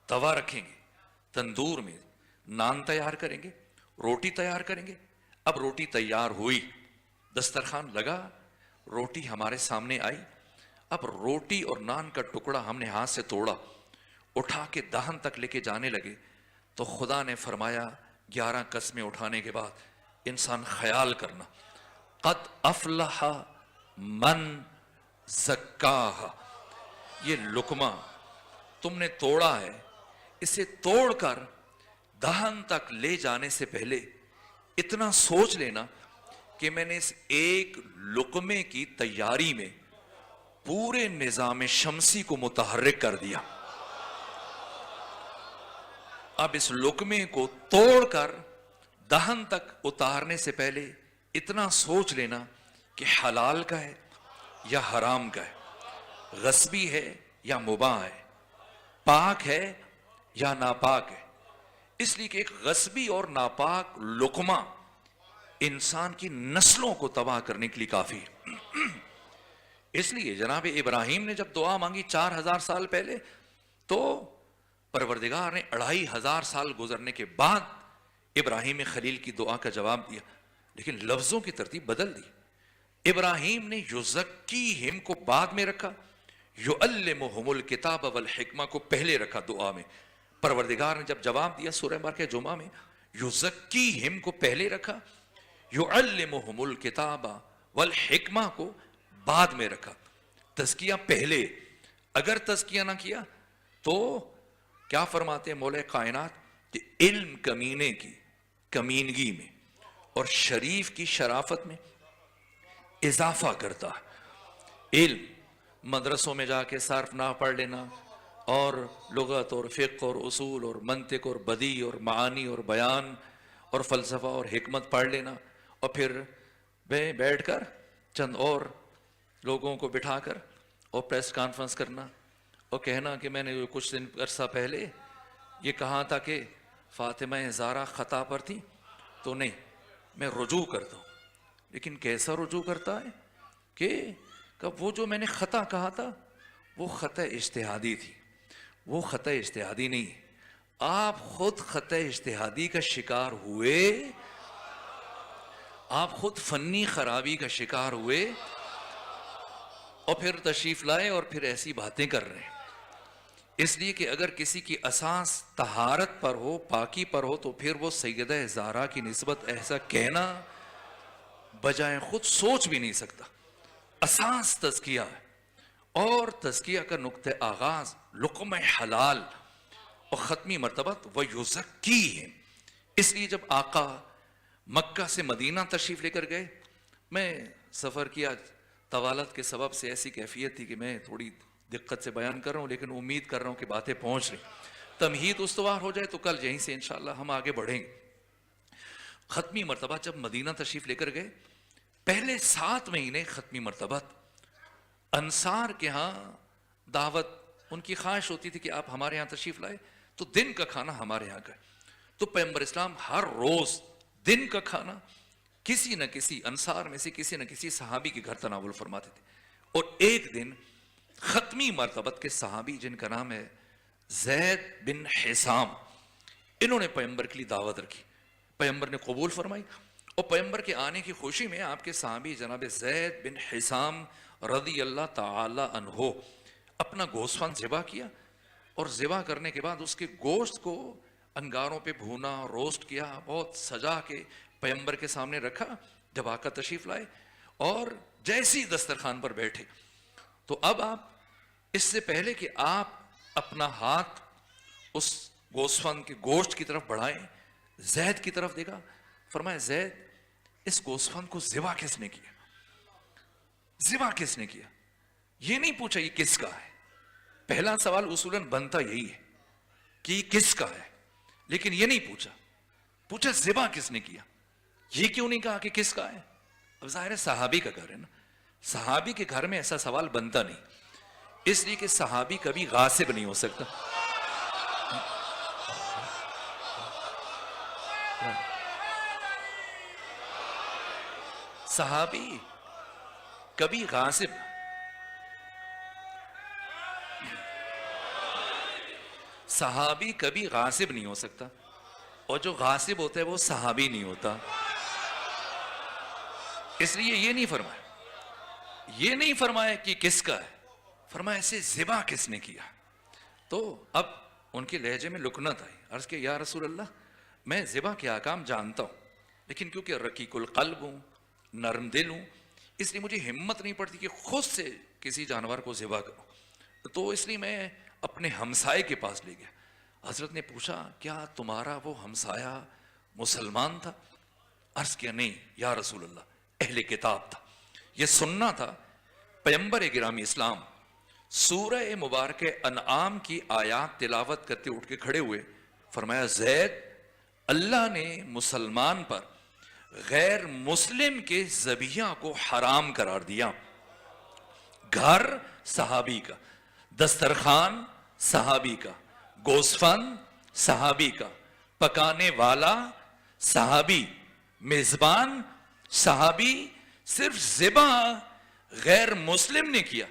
توا رکھیں گے, تندور میں نان تیار کریں گے, روٹی تیار کریں گے. اب روٹی تیار ہوئی, دسترخوان لگا, روٹی ہمارے سامنے آئی. اب روٹی اور نان کا ٹکڑا ہم نے ہاتھ سے توڑا, اٹھا کے دہن تک لے کے جانے لگے, تو خدا نے فرمایا 11 قسمیں اٹھانے کے بعد انسان خیال کرنا, قد افلح من زکاہا. یہ لقمہ تم نے توڑا ہے, اسے توڑ کر دہن تک لے جانے سے پہلے اتنا سوچ لینا کہ میں نے اس ایک لقمے کی تیاری میں پورے نظام شمسی کو متحرک کر دیا. اب اس لقمے کو توڑ کر دہن تک اتارنے سے پہلے اتنا سوچ لینا کہ حلال کا ہے یا حرام کا ہے, غصبی ہے یا مباح ہے, پاک ہے یا ناپاک ہے. اس لیے کہ ایک غصبی اور ناپاک لقمہ انسان کی نسلوں کو تباہ کرنے کے لیے کافی ہے. اس لیے جناب ابراہیم نے جب دعا مانگی 4000 سال پہلے, تو پروردگار نے 2500 سال گزرنے کے بعد ابراہیم خلیل کی دعا کا جواب دیا, لیکن لفظوں کی ترتیب بدل دی. ابراہیم نے یزکیہم کو بعد میں رکھا, یعلمہم الکتاب والحکمہ کو پہلے رکھا دعا میں. پروردگار نے جب جواب دیا سورہ بقرہ جمعہ میں, یزکیہم کو پہلے رکھا, یعلمہم الکتاب والحکمہ کو بعد میں رکھا. تزکیہ پہلے, اگر تزکیہ نہ کیا تو کیا فرماتے ہیں مولا کائنات کہ علم کمینے کی کمینگی میں اور شریف کی شرافت میں اضافہ کرتا ہے. علم مدرسوں میں جا کے صرف نہ پڑھ لینا, اور لغت اور فقہ اور اصول اور منطق اور بدیع اور معانی اور بیان اور فلسفہ اور حکمت پڑھ لینا, اور پھر بیٹھ کر چند اور لوگوں کو بٹھا کر اور پریس کانفرنس کرنا اور کہنا کہ میں نے کچھ دن عرصہ پہلے یہ کہا تھا کہ فاطمہ زہرا خطا پر تھی, تو نہیں میں رجوع کرتا ہوں. لیکن کیسا رجوع کرتا ہے کہ وہ جو میں نے خطا کہا تھا وہ خطا اجتہادی تھی, وہ خطا اجتہادی نہیں ہے. آپ خود خطا اجتہادی کا شکار ہوئے, آپ خود فنی خرابی کا شکار ہوئے, اور پھر تشریف لائے اور پھر ایسی باتیں کر رہے ہیں. اس لیے کہ اگر کسی کی اساس طہارت پر ہو, پاکی پر ہو, تو پھر وہ سیدہ زہرا کی نسبت ایسا کہنا بجائے خود سوچ بھی نہیں سکتا. اساس تزکیہ ہے, اور تزکیہ کا نقطہ آغاز لقمہ حلال اور ختمی مرتبہ وَيُزَكِّيهِمْ. اس لیے جب آقا مکہ سے مدینہ تشریف لے کر گئے, میں سفر کیا, طوالت کے سبب سے ایسی کیفیت تھی کہ میں تھوڑی دقت سے بیان کر رہا ہوں, لیکن امید کر رہا ہوں کہ باتیں پہنچ رہی. تمہید استوار ہو جائے تو کل یہیں سے انشاءاللہ ہم آگے بڑھیں گے. ختمی مرتبہ جب مدینہ تشریف لے کر گئے, پہلے 7 مہینے ختمی مرتبہ انصار کے ہاں دعوت, ان کی خواہش ہوتی تھی کہ آپ ہمارے ہاں تشریف لائے تو دن کا کھانا ہمارے ہاں کا. تو پیغمبر اسلام ہر روز دن کا کھانا کسی نہ کسی انصار میں سے کسی نہ کسی صحابی کے گھر تناول فرماتے تھے. اور ایک دن ختمی مرتبت کے صحابی جن کا نام ہے زید بن حسام, انہوں نے پیغمبر کے لیے دعوت رکھی. پیغمبر نے قبول فرمائی, اور پیغمبر کے آنے کی خوشی میں آپ کے صحابی جناب زید بن حسام رضی اللہ تعالی عنہ اپنا گوسفند ذبح کیا, اور ذبح کرنے کے بعد اس کے گوشت کو انگاروں پہ بھونا, روسٹ کیا, بہت سجا کے پیغمبر کے سامنے رکھا. جب آقا تشریف لائے اور جیسی دسترخوان پر بیٹھے, تو اب آپ اس سے پہلے کہ آپ اپنا ہاتھ اس گوسفند کے گوشت کی طرف بڑھائیں, زید کی طرف دیکھا, فرمایا زید اس گوسفند کو ذبح کس نے کیا؟ ذبح کس نے کیا؟ یہ نہیں پوچھا یہ کس کا ہے. پہلا سوال اصولاً بنتا یہی ہے کہ یہ کس کا ہے, لیکن یہ نہیں پوچھا ذبح کس نے کیا. یہ کیوں نہیں کہا کہ کس کا ہے؟ اب ظاہر ہے صحابی کا گھر ہے نا, صحابی کے گھر میں ایسا سوال بنتا نہیں, اس لیے کہ صحابی کبھی غاصب نہیں ہو سکتا. صحابی کبھی غاصب نہیں ہو سکتا, اور جو غاصب ہوتا ہے وہ صحابی نہیں ہوتا. اس لیے یہ نہیں فرمایا کہ کس کا ہے, فرمایا اسے ذبح کس نے کیا. تو اب ان کے لہجے میں لکنت آئی, عرض کہ یا رسول اللہ میں ذبح کے احکام جانتا ہوں, لیکن کیونکہ رقیق القلب ہوں, نرم دل ہوں, اس لیے مجھے ہمت نہیں پڑتی کہ خود سے کسی جانور کو ذبح کروں. تو اس لیے میں اپنے ہمسائے کے پاس لے گیا. حضرت نے پوچھا کیا تمہارا وہ ہمسایہ مسلمان تھا؟ عرض کیا نہیں یا رسول اللہ اہل کتاب تھا. یہ سننا تھا پیغمبر گرامی اسلام سورہ مبارک انعام کی آیات تلاوت کرتے اٹھ کے کھڑے ہوئے, فرمایا زید اللہ نے مسلمان پر غیر مسلم کے ذبیحہ کو حرام قرار دیا. گھر صحابی کا, دسترخوان صحابی کا, گوسفند صحابی کا, پکانے والا صحابی, میزبان صحابی, صرف ذبح غیر مسلم نے کیا.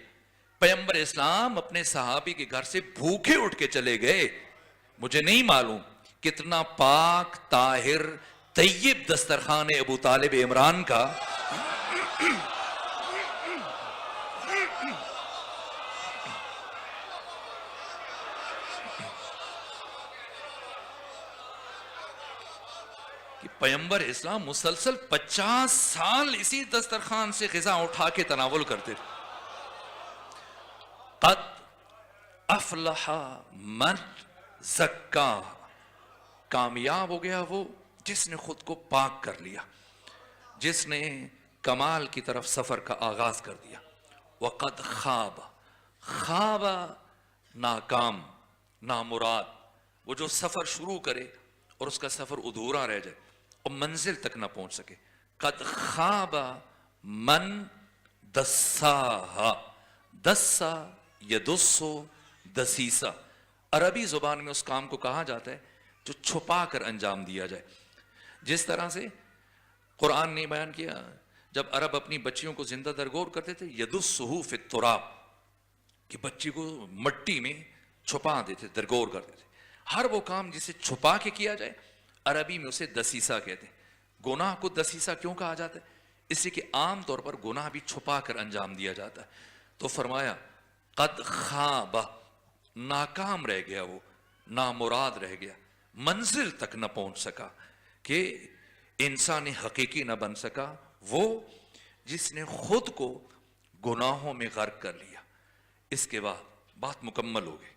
پیغمبر اسلام اپنے صحابی کے گھر سے بھوکے اٹھ کے چلے گئے. مجھے نہیں معلوم کتنا پاک طاہر طیب دسترخوان ابو طالب عمران کا کہ پیغمبر اسلام مسلسل 50 سال اسی دسترخوان سے غذا اٹھا کے تناول کرتے تھے. قد افلح من زکا, کامیاب ہو گیا وہ جس نے خود کو پاک کر لیا, جس نے کمال کی طرف سفر کا آغاز کر دیا. وقد خواب ناکام, نامراد, وہ جو سفر شروع کرے اور اس کا سفر ادھورا رہ جائے اور منزل تک نہ پہنچ سکے. قد خواب من دساہا, دسا یدسو دسیسا, عربی زبان میں اس کام کو کہا جاتا ہے جو چھپا کر انجام دیا جائے. جس طرح سے قرآن نے بیان کیا جب عرب اپنی بچیوں کو زندہ درگور کرتے تھے, یدسہو فی التراب, کہ بچی کو مٹی میں چھپا دیتے, درگور کرتے تھے. ہر وہ کام جسے چھپا کے کیا جائے عربی میں اسے دسیسہ کہتے ہیں. گناہ کو دسیسہ کیوں کہا جاتا ہے؟ اس لیے کہ عام طور پر گناہ بھی چھپا کر انجام دیا جاتا ہے. تو فرمایا قد خواب, ناکام رہ گیا وہ, نامراد رہ گیا, منزل تک نہ پہنچ سکا, کہ انسان حقیقی نہ بن سکا, وہ جس نے خود کو گناہوں میں غرق کر لیا. اس کے بعد بات مکمل ہو گئی,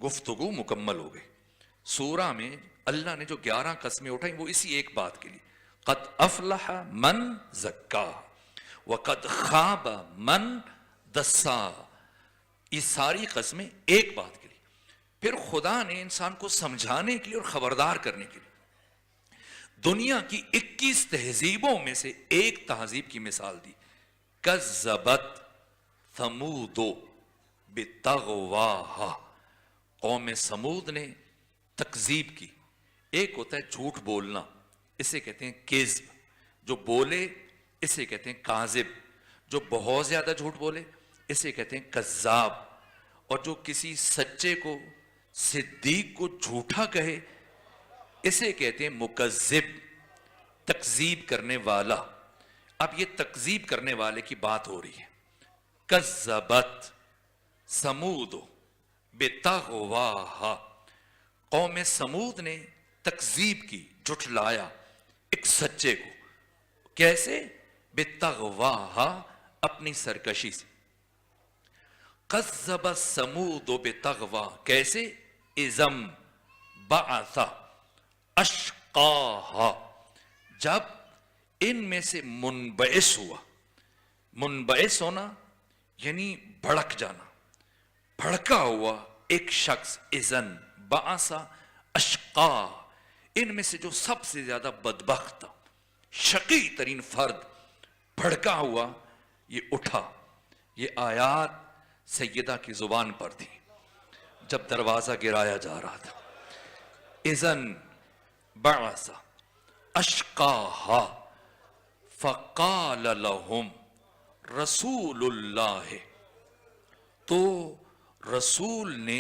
گفتگو مکمل ہو گئی. سورہ میں اللہ نے جو 11 قسمیں اٹھائیں وہ اسی ایک بات کے لیے, قد افلح من زکا وقد خاب من دسا. یہ ساری قسمیں ایک بات کے لیے. پھر خدا نے انسان کو سمجھانے کے لیے اور خبردار کرنے کے لیے دنیا کی 21 تہذیبوں میں سے ایک تہذیب کی مثال دی. کذبت ثمود بتغواہا, قوم سمود نے تکذیب کی. ایک ہوتا ہے جھوٹ بولنا, اسے کہتے ہیں کذب. جو بولے اسے کہتے ہیں کاذب. جو بہت زیادہ جھوٹ بولے اسے کہتے ہیں کذاب. اور جو کسی سچے کو, صدیق کو جھوٹا کہے اسے کہتے ہیں مکذب, تکذیب کرنے والا. اب یہ تکذیب کرنے والے کی بات ہو رہی ہے. کذبت سمود بتغواہا, قوم سمود نے تکذیب کی, جھٹلایا ایک سچے کو. کیسے؟ بتغواہا, اپنی سرکشی سے. کذب سمود بتغوا, کیسے؟ اذم بعث اشقاہا, جب ان میں سے منبعث ہوا. منبعث ہونا یعنی بھڑک جانا, بھڑکا ہوا ایک شخص. اذن بعث اشقا, ان میں سے جو سب سے زیادہ بدبخت تھا, شقی ترین فرد بھڑکا ہوا یہ اٹھا. یہ آیات سیدہ کی زبان پر تھی جب دروازہ گرایا جا رہا تھا. اذن بعث اشقاہا فقال لهم رسول اللہ, تو رسول نے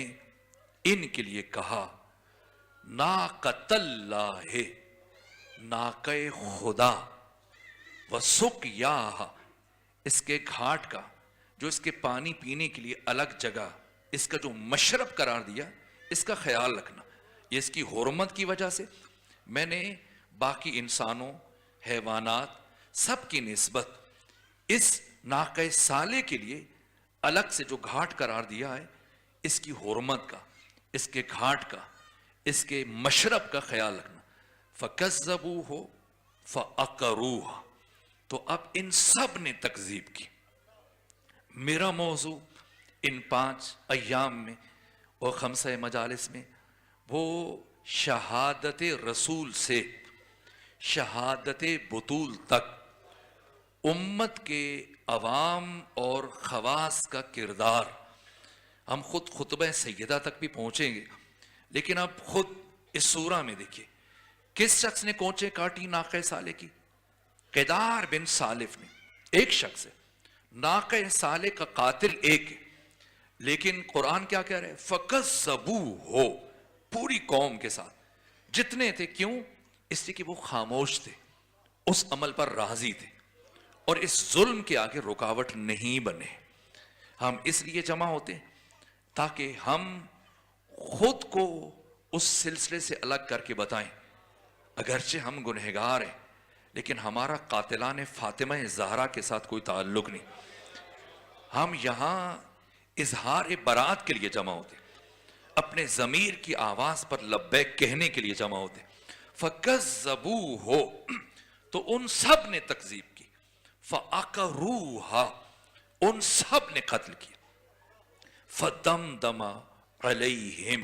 ان کے لیے کہا, ناقۃ اللہ, ناقہ خدا, وسقیاہا, اس کے گھاٹ کا, جو اس کے پانی پینے کے لیے الگ جگہ, اس کا جو مشرب قرار دیا, اس کا خیال رکھنا. یہ اس کی حرمت کی وجہ سے میں نے باقی انسانوں, حیوانات, سب کی نسبت اس ناقہ صالح کے لیے الگ سے جو گھاٹ قرار دیا ہے, اس کی حرمت کا, اس کے گھاٹ کا, اس کے مشرب کا خیال رکھنا. فَكَذَّبُوهُ فَأَقَرُوهَا, تو اب ان سب نے تکذیب کی. میرا موضوع ان 5 ایام میں اور 5 مجالس میں وہ شہادت رسول سے شہادت بطول تک امت کے عوام اور خواص کا کردار. ہم خود خطبہ سیدہ تک بھی پہنچیں گے, لیکن اب خود اس سورہ میں دیکھیے کس شخص نے کونچے کاٹی ناقہ صالح کی. قیدار بن سالف نے, ایک شخص ہے. ناقہ صالح کا قاتل ایک ہے, لیکن قرآن کیا کہہ رہے ہیں؟ فَكَذَّبُوهُ, پوری قوم کے ساتھ جتنے تھے. کیوں؟ اس لیے کہ وہ خاموش تھے, اس عمل پر راضی تھے, اور اس ظلم کے آگے رکاوٹ نہیں بنے. ہم اس لیے جمع ہوتے ہیں تاکہ ہم خود کو اس سلسلے سے الگ کر کے بتائیں. اگرچہ ہم گنہگار ہیں, لیکن ہمارا قاتلان فاطمہ زہرا کے ساتھ کوئی تعلق نہیں. ہم یہاں اظہار برات کے لیے جمع ہوتے, اپنے ضمیر کی آواز پر لبیک کہنے کے لیے جمع ہوتے. فَكَذَّبُوهُ, تو ان سب نے تکذیب کی. فَأَقَرُوهَا, ان سب نے قتل کیا. فَدَمْدَمَ عَلَيْهِمْ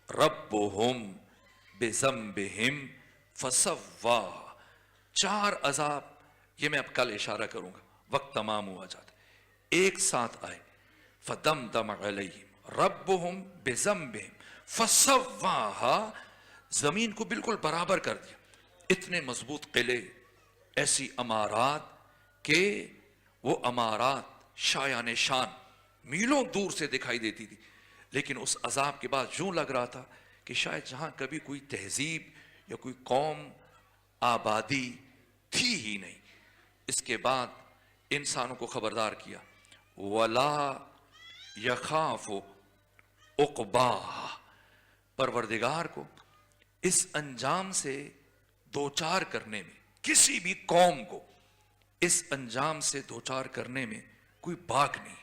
رَبُّهُمْ بِذَنبِهِمْ فَسَوَّاهَا. 4 عذاب, یہ میں اب کل اشارہ کروں گا, وقت تمام ہوا جاتا ہے, ایک ساتھ آئے. فَدَمْدَمَ عَلَيْهِمْ رَبُّهُمْ بِذَنبِهِمْ فَسَوَّاهَا, زمین کو بالکل برابر کر دیا. اتنے مضبوط قلعے, ایسی امارات کہ وہ امارات شایان شان میلوں دور سے دکھائی دیتی تھی, لیکن اس عذاب کے بعد یوں لگ رہا تھا کہ شاید جہاں کبھی کوئی تہذیب یا کوئی قوم آبادی تھی ہی نہیں. اس کے بعد انسانوں کو خبردار کیا, وَلَا يَخَافُ عُقْبَاهَا, پروردگار کو اس انجام سے دوچار کرنے میں, کسی بھی قوم کو اس انجام سے دوچار کرنے میں کوئی باک نہیں.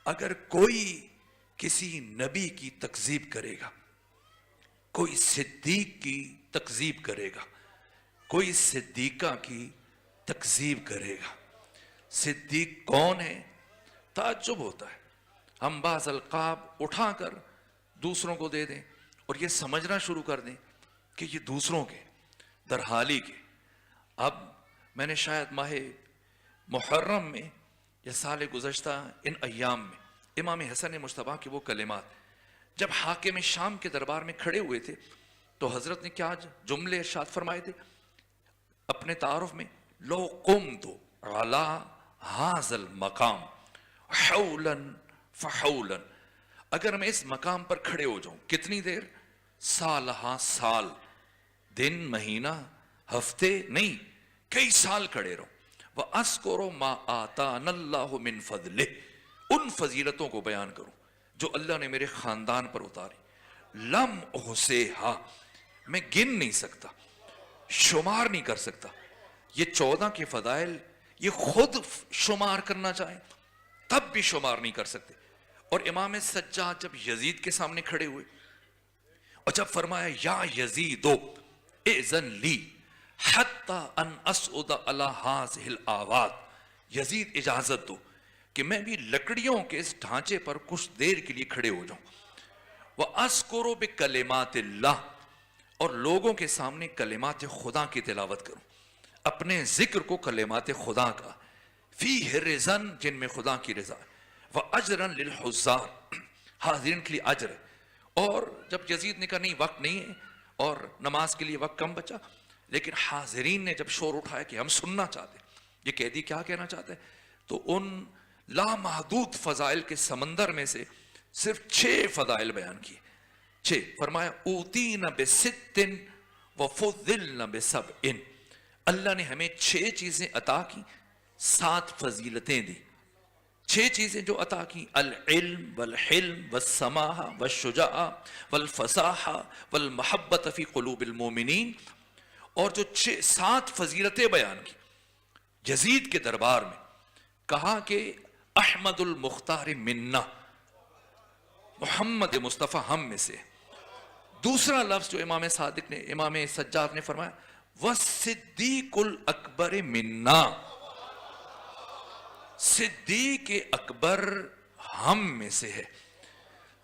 اگر کوئی کسی نبی کی تکذیب کرے گا، کوئی صدیق کی تکذیب کرے گا، کوئی صدیقہ کی تکذیب کرے گا. صدیق کون ہے؟ تعجب ہوتا ہے. ہم بعض القاب اٹھا کر دوسروں کو دے دیں اور یہ سمجھنا شروع کر دیں کہ یہ دوسروں کے، درحالی کے. اب میں نے شاید ماہ محرم میں یا سال گزشتہ ان ایام میں امام حسن مجتبیٰ کے وہ کلمات جب حاکم شام کے دربار میں کھڑے ہوئے تھے تو حضرت نے کیا جملے ارشاد فرمائے تھے اپنے تعارف میں؟ لو قمت علی ھذا المقام حولا فحولا، اگر میں اس مقام پر کھڑے ہو جاؤں کتنی دیر؟ سال ہاں سال، دن مہینہ ہفتے نہیں، کئی سال کھڑے رہو. وَأَذْكُرُ مَا آتَانَا اللَّهُ مِن فَضْلِهِ، ان فضیلتوں کو بیان کروں جو اللہ نے میرے خاندان پر اتاری. لم احصیہا، میں گن نہیں سکتا، شمار نہیں کر سکتا. یہ 14 کے فضائل یہ خود شمار کرنا چاہیں تب بھی شمار نہیں کر سکتے. اور امام سجاد جب یزید کے سامنے کھڑے ہوئے اور جب فرمایا یا یزید اذن لی حتی ان اسعد علی ھذہ الاواد، یزید اجازت دو کہ میں بھی لکڑیوں کے اس ڈھانچے پر کچھ دیر کے لیے کھڑے ہو جاؤں. وَأَذْكُرُ بِكَلِمَاتِ اللَّهِ، اور لوگوں کے سامنے کلمات خدا کی تلاوت کروں، اپنے ذکر کو کلمات خدا کا. فِيهِ رِضًا، جن میں خدا کی رضا ہے. وَأَجْرًا لِلْحُزَّارِ، حاضرین کے لیے اجر ہے. اور جب یزید نے کہا نہیں وقت نہیں ہے اور نماز کے لیے وقت کم بچا، لیکن حاضرین نے جب شور اٹھایا کہ ہم سننا چاہتے ہیں یہ قیدی کیا کہنا چاہتا ہے، تو ان لامحدود فضائل کے سمندر میں سے صرف 6 فضائل بیان کیے. 6 فرمایا اوتینا بست وفضلنا بسبع، اللہ نے ہمیں 6 چیزیں عطا کی، 7 فضیلتیں دی. 6 چیزیں جو عطا کی، العلم والحلم والسماحہ والشجاعہ والفصاحہ والمحبت فی قلوب المومنین. اور جو 7 فضیلتیں بیان کی یزید کے دربار میں، کہا کہ احمد المختار منا، محمد مصطفیٰ ہم میں سے. دوسرا لفظ جو امام صادق نے، امام سجاد نے فرمایا والصدیق الاکبر منا، صدیق اکبر ہم میں سے ہے.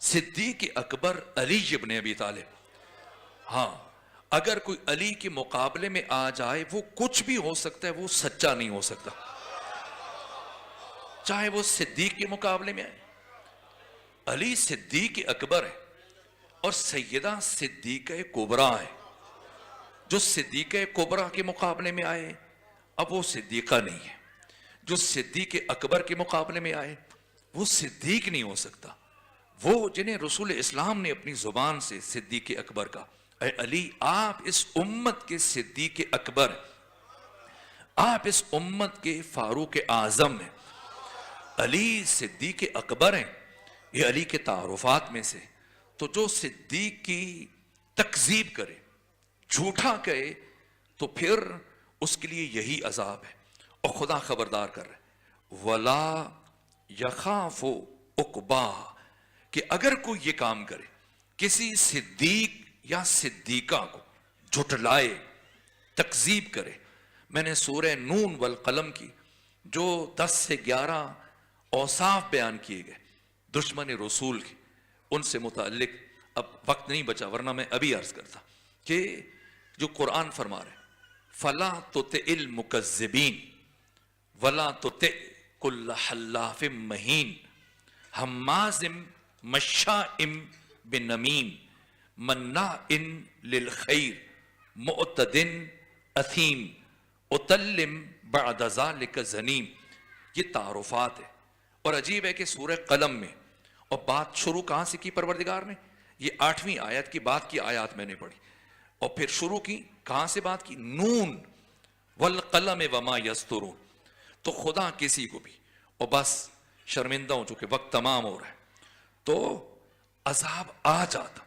صدیق اکبر علی ابن ابی طالب. ہاں اگر کوئی علی کے مقابلے میں آ جائے وہ کچھ بھی ہو سکتا ہے، وہ سچا نہیں ہو سکتا، چاہے وہ صدیق کے مقابلے میں آئے. علی صدیق اکبر ہے اور سیدہ صدیقہ کبریٰ ہے. جو صدیقہ کبریٰ کے مقابلے میں آئے اب وہ صدیقہ نہیں ہے، جو صدیق اکبر کے مقابلے میں آئے وہ صدیق نہیں ہو سکتا. وہ جنہیں رسول اسلام نے اپنی زبان سے صدیق اکبر کا، اے علی آپ اس امت کے صدیق اکبر ہیں، آپ اس امت کے فاروق اعظم ہیں. علی صدیق اکبر ہیں، یہ علی کے تعارفات میں سے. تو جو صدیق کی تکذیب کرے، جھوٹا کہے، تو پھر اس کے لیے یہی عذاب ہے. اور خدا خبردار کر رہے وَلَا يَخَافُ عُقْبَاهَا، کہ اگر کوئی یہ کام کرے، کسی صدیق یا صدیقہ کو جھٹلائے، تکذیب کرے. میں نے سورہ نون والقلم کی جو 10 سے 11 اوصاف بیان کیے گئے دشمن رسول کی، ان سے متعلق اب وقت نہیں بچا ورنہ میں ابھی عرض کرتا کہ جو قرآن فرما رہے فَلَا تُطِعِ الْمُكَذِّبِينَ وَلَا تُطِعْ كُلَّ حَلَّافٍ مَّهِينٍ ہَمَّازٍ مَّشَّاءٍ بِنَمِيمٍ مَّنَّاعٍ لِلْخَيْرِ مُعْتَدٍ أَثِيمٍ عُتَلٍّ بَعْدَ ذَلِكَ زَنِيمٍ. یہ تعارفات ہے. اور عجیب ہے کہ سورہ قلم میں، اور بات شروع کہاں سے کی پروردگار نے؟ یہ 8ویں آیت کی بعد کی آیات میں نے پڑھی، اور پھر شروع کی کہاں سے بات کی؟ نون والقلم وما یسطرون. تو خدا کسی کو بھی، اور بس شرمندہ ہوں چونکہ وقت تمام ہو رہا ہے، تو عذاب آ جاتا.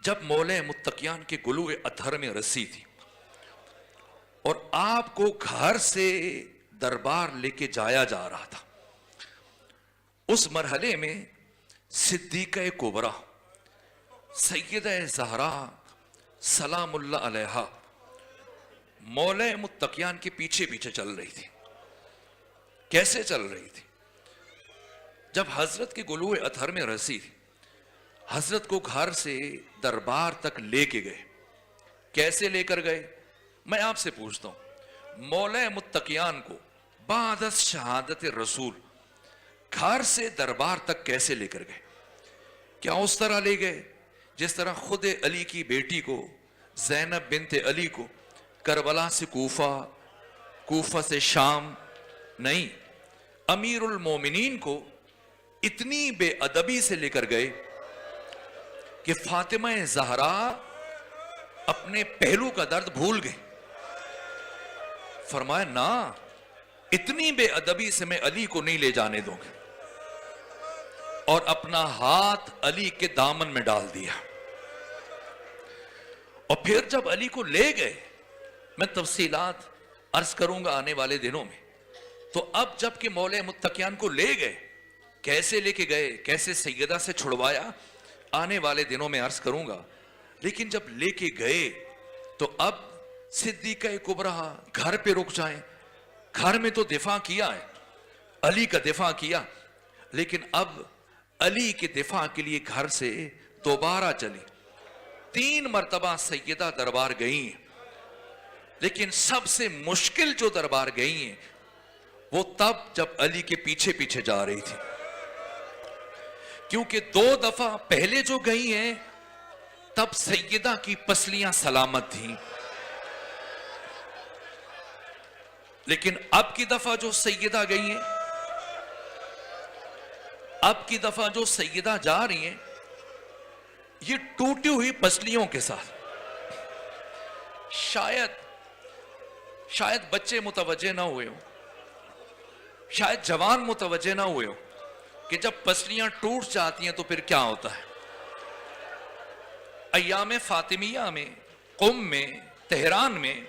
جب مولا متقیان کے گلوئے اطہر میں رسی تھی اور آپ کو گھر سے دربار لے کے جایا جا رہا تھا. اس مرحلے میں صدیقہ کبریٰ سیدہ زہرا سلام اللہ علیہا مولا متقیان کے پیچھے پیچھے چل رہی تھی. کیسے چل رہی تھی؟ جب حضرت کے گلوئے اطہر میں رسی، حضرت کو گھر سے دربار تک لے کے گئے. کیسے لے کر گئے؟ میں آپ سے پوچھتا ہوں، مولا متقیان کو بعد از شہادت رسول گھر سے دربار تک کیسے لے کر گئے؟ کیا اس طرح لے گئے جس طرح خود علی کی بیٹی کو زینب بنت علی کو کربلا سے کوفہ، کوفہ سے شام؟ نہیں، امیر المومنین کو اتنی بے ادبی سے لے کر گئے کہ فاطمہ زہرا اپنے پہلو کا درد بھول گئے. فرمایا نا، اتنی بے ادبی سے میں علی کو نہیں لے جانے دوں گا، اور اپنا ہاتھ علی کے دامن میں ڈال دیا. اور پھر جب علی کو لے گئے، میں تفصیلات عرض کروں گا آنے والے دنوں میں. تو اب جب کہ مولا متقیان کو لے گئے، کیسے لے کے گئے، کیسے سیدہ سے چھڑوایا، آنے والے دنوں میں عرض کروں گا. لیکن جب لے کے گئے تو اب صدیقہ کبریٰ گھر پہ رک جائیں. گھر میں تو دفاع کیا ہے، علی کا دفاع کیا، لیکن اب علی کے دفاع کے لیے گھر سے دوبارہ چلی. 3 مرتبہ سیدہ دربار گئی ہیں، لیکن سب سے مشکل جو دربار گئی ہیں وہ تب جب علی کے پیچھے پیچھے جا رہی تھی. کیونکہ 2 دفعہ پہلے جو گئی ہیں تب سیدہ کی پسلیاں سلامت تھیں، لیکن اب کی دفعہ جو سیدہ گئی ہیں، اب کی دفعہ جو سیدہ جا رہی ہیں، یہ ٹوٹی ہوئی پسلیوں کے ساتھ. شاید بچے متوجہ نہ ہوئے ہوں، شاید جوان متوجہ نہ ہوئے ہوں کہ جب پسلیاں ٹوٹ جاتی ہیں تو پھر کیا ہوتا ہے. ایام فاطمیہ میں، قم میں، تہران میں،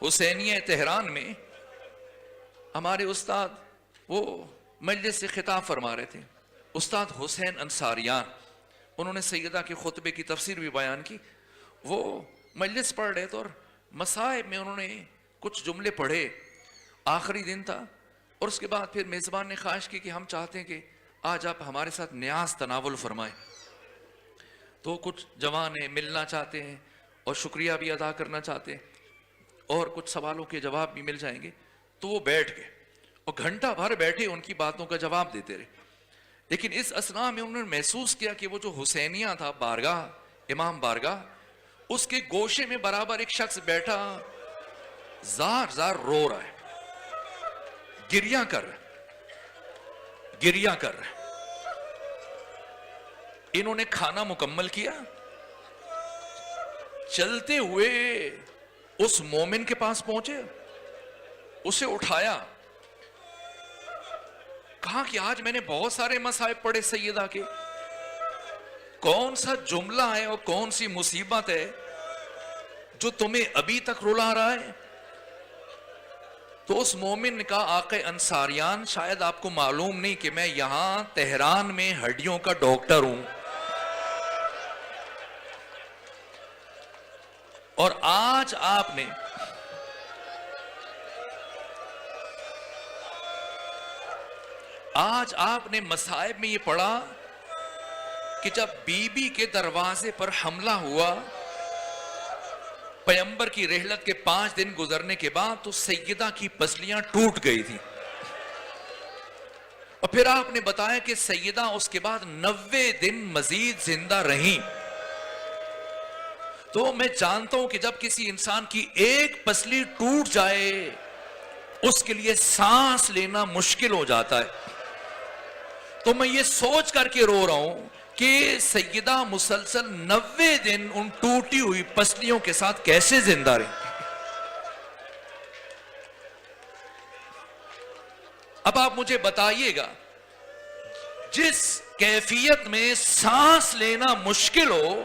حسینیہ تہران میں، ہمارے استاد وہ مجلس سے خطاب فرما رہے تھے، استاد حسین انصاریان. انہوں نے سیدہ کے خطبے کی تفسیر بھی بیان کی. وہ مجلس پڑھ رہے تھے اور مصائب میں انہوں نے کچھ جملے پڑھے. آخری دن تھا اور اس کے بعد پھر میزبان نے خواہش کی کہ ہم چاہتے ہیں کہ آج آپ ہمارے ساتھ نیاز تناول فرمائیں. تو کچھ جوان ہیں، ملنا چاہتے ہیں اور شکریہ بھی ادا کرنا چاہتے ہیں، اور کچھ سوالوں کے جواب بھی مل جائیں گے. تو وہ بیٹھ گئے اور گھنٹہ بھر بیٹھے ان کی باتوں کا جواب دیتے رہے. لیکن اس اثناء میں انہوں نے محسوس کیا کہ وہ جو حسینیہ تھا، بارگاہ، امام بارگاہ، اس کے گوشے میں برابر ایک شخص بیٹھا زار زار رو رہا ہے، گریہ کر رہا ہے. انہوں نے کھانا مکمل کیا، چلتے ہوئے اس مومن کے پاس پہنچے، اسے اٹھایا، کہا کہ آج میں نے بہت سارے مصائب پڑھے سیدہ کے، کون سا جملہ ہے اور کون سی مصیبت ہے جو تمہیں ابھی تک رلا رہا ہے؟ تو اس مومن نے کہا، آقا انصاریان، شاید آپ کو معلوم نہیں کہ میں یہاں تہران میں ہڈیوں کا ڈاکٹر ہوں، اور آج آپ نے مصائب میں یہ پڑھا کہ جب بی بی کے دروازے پر حملہ ہوا پیغمبر کی رحلت کے 5 دن گزرنے کے بعد، تو سیدہ کی پسلیاں ٹوٹ گئی تھی. اور پھر آپ نے بتایا کہ سیدہ اس کے بعد 90 دن مزید زندہ رہیں. تو میں جانتا ہوں کہ جب کسی انسان کی ایک پسلی ٹوٹ جائے اس کے لیے سانس لینا مشکل ہو جاتا ہے. تو میں یہ سوچ کر کے رو رہا ہوں کہ سیدہ مسلسل 90 دن ان ٹوٹی ہوئی پسلیوں کے ساتھ کیسے زندہ رہی. اب آپ مجھے بتائیے گا، جس کیفیت میں سانس لینا مشکل ہو،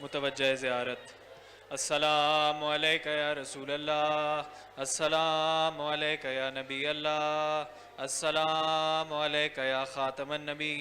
متوجہ زیارت۔ السلام علیکہ یا رسول اللہ، السلام علیکہ یا نبی اللہ، السلام علیکہ یا خاتم النبی۔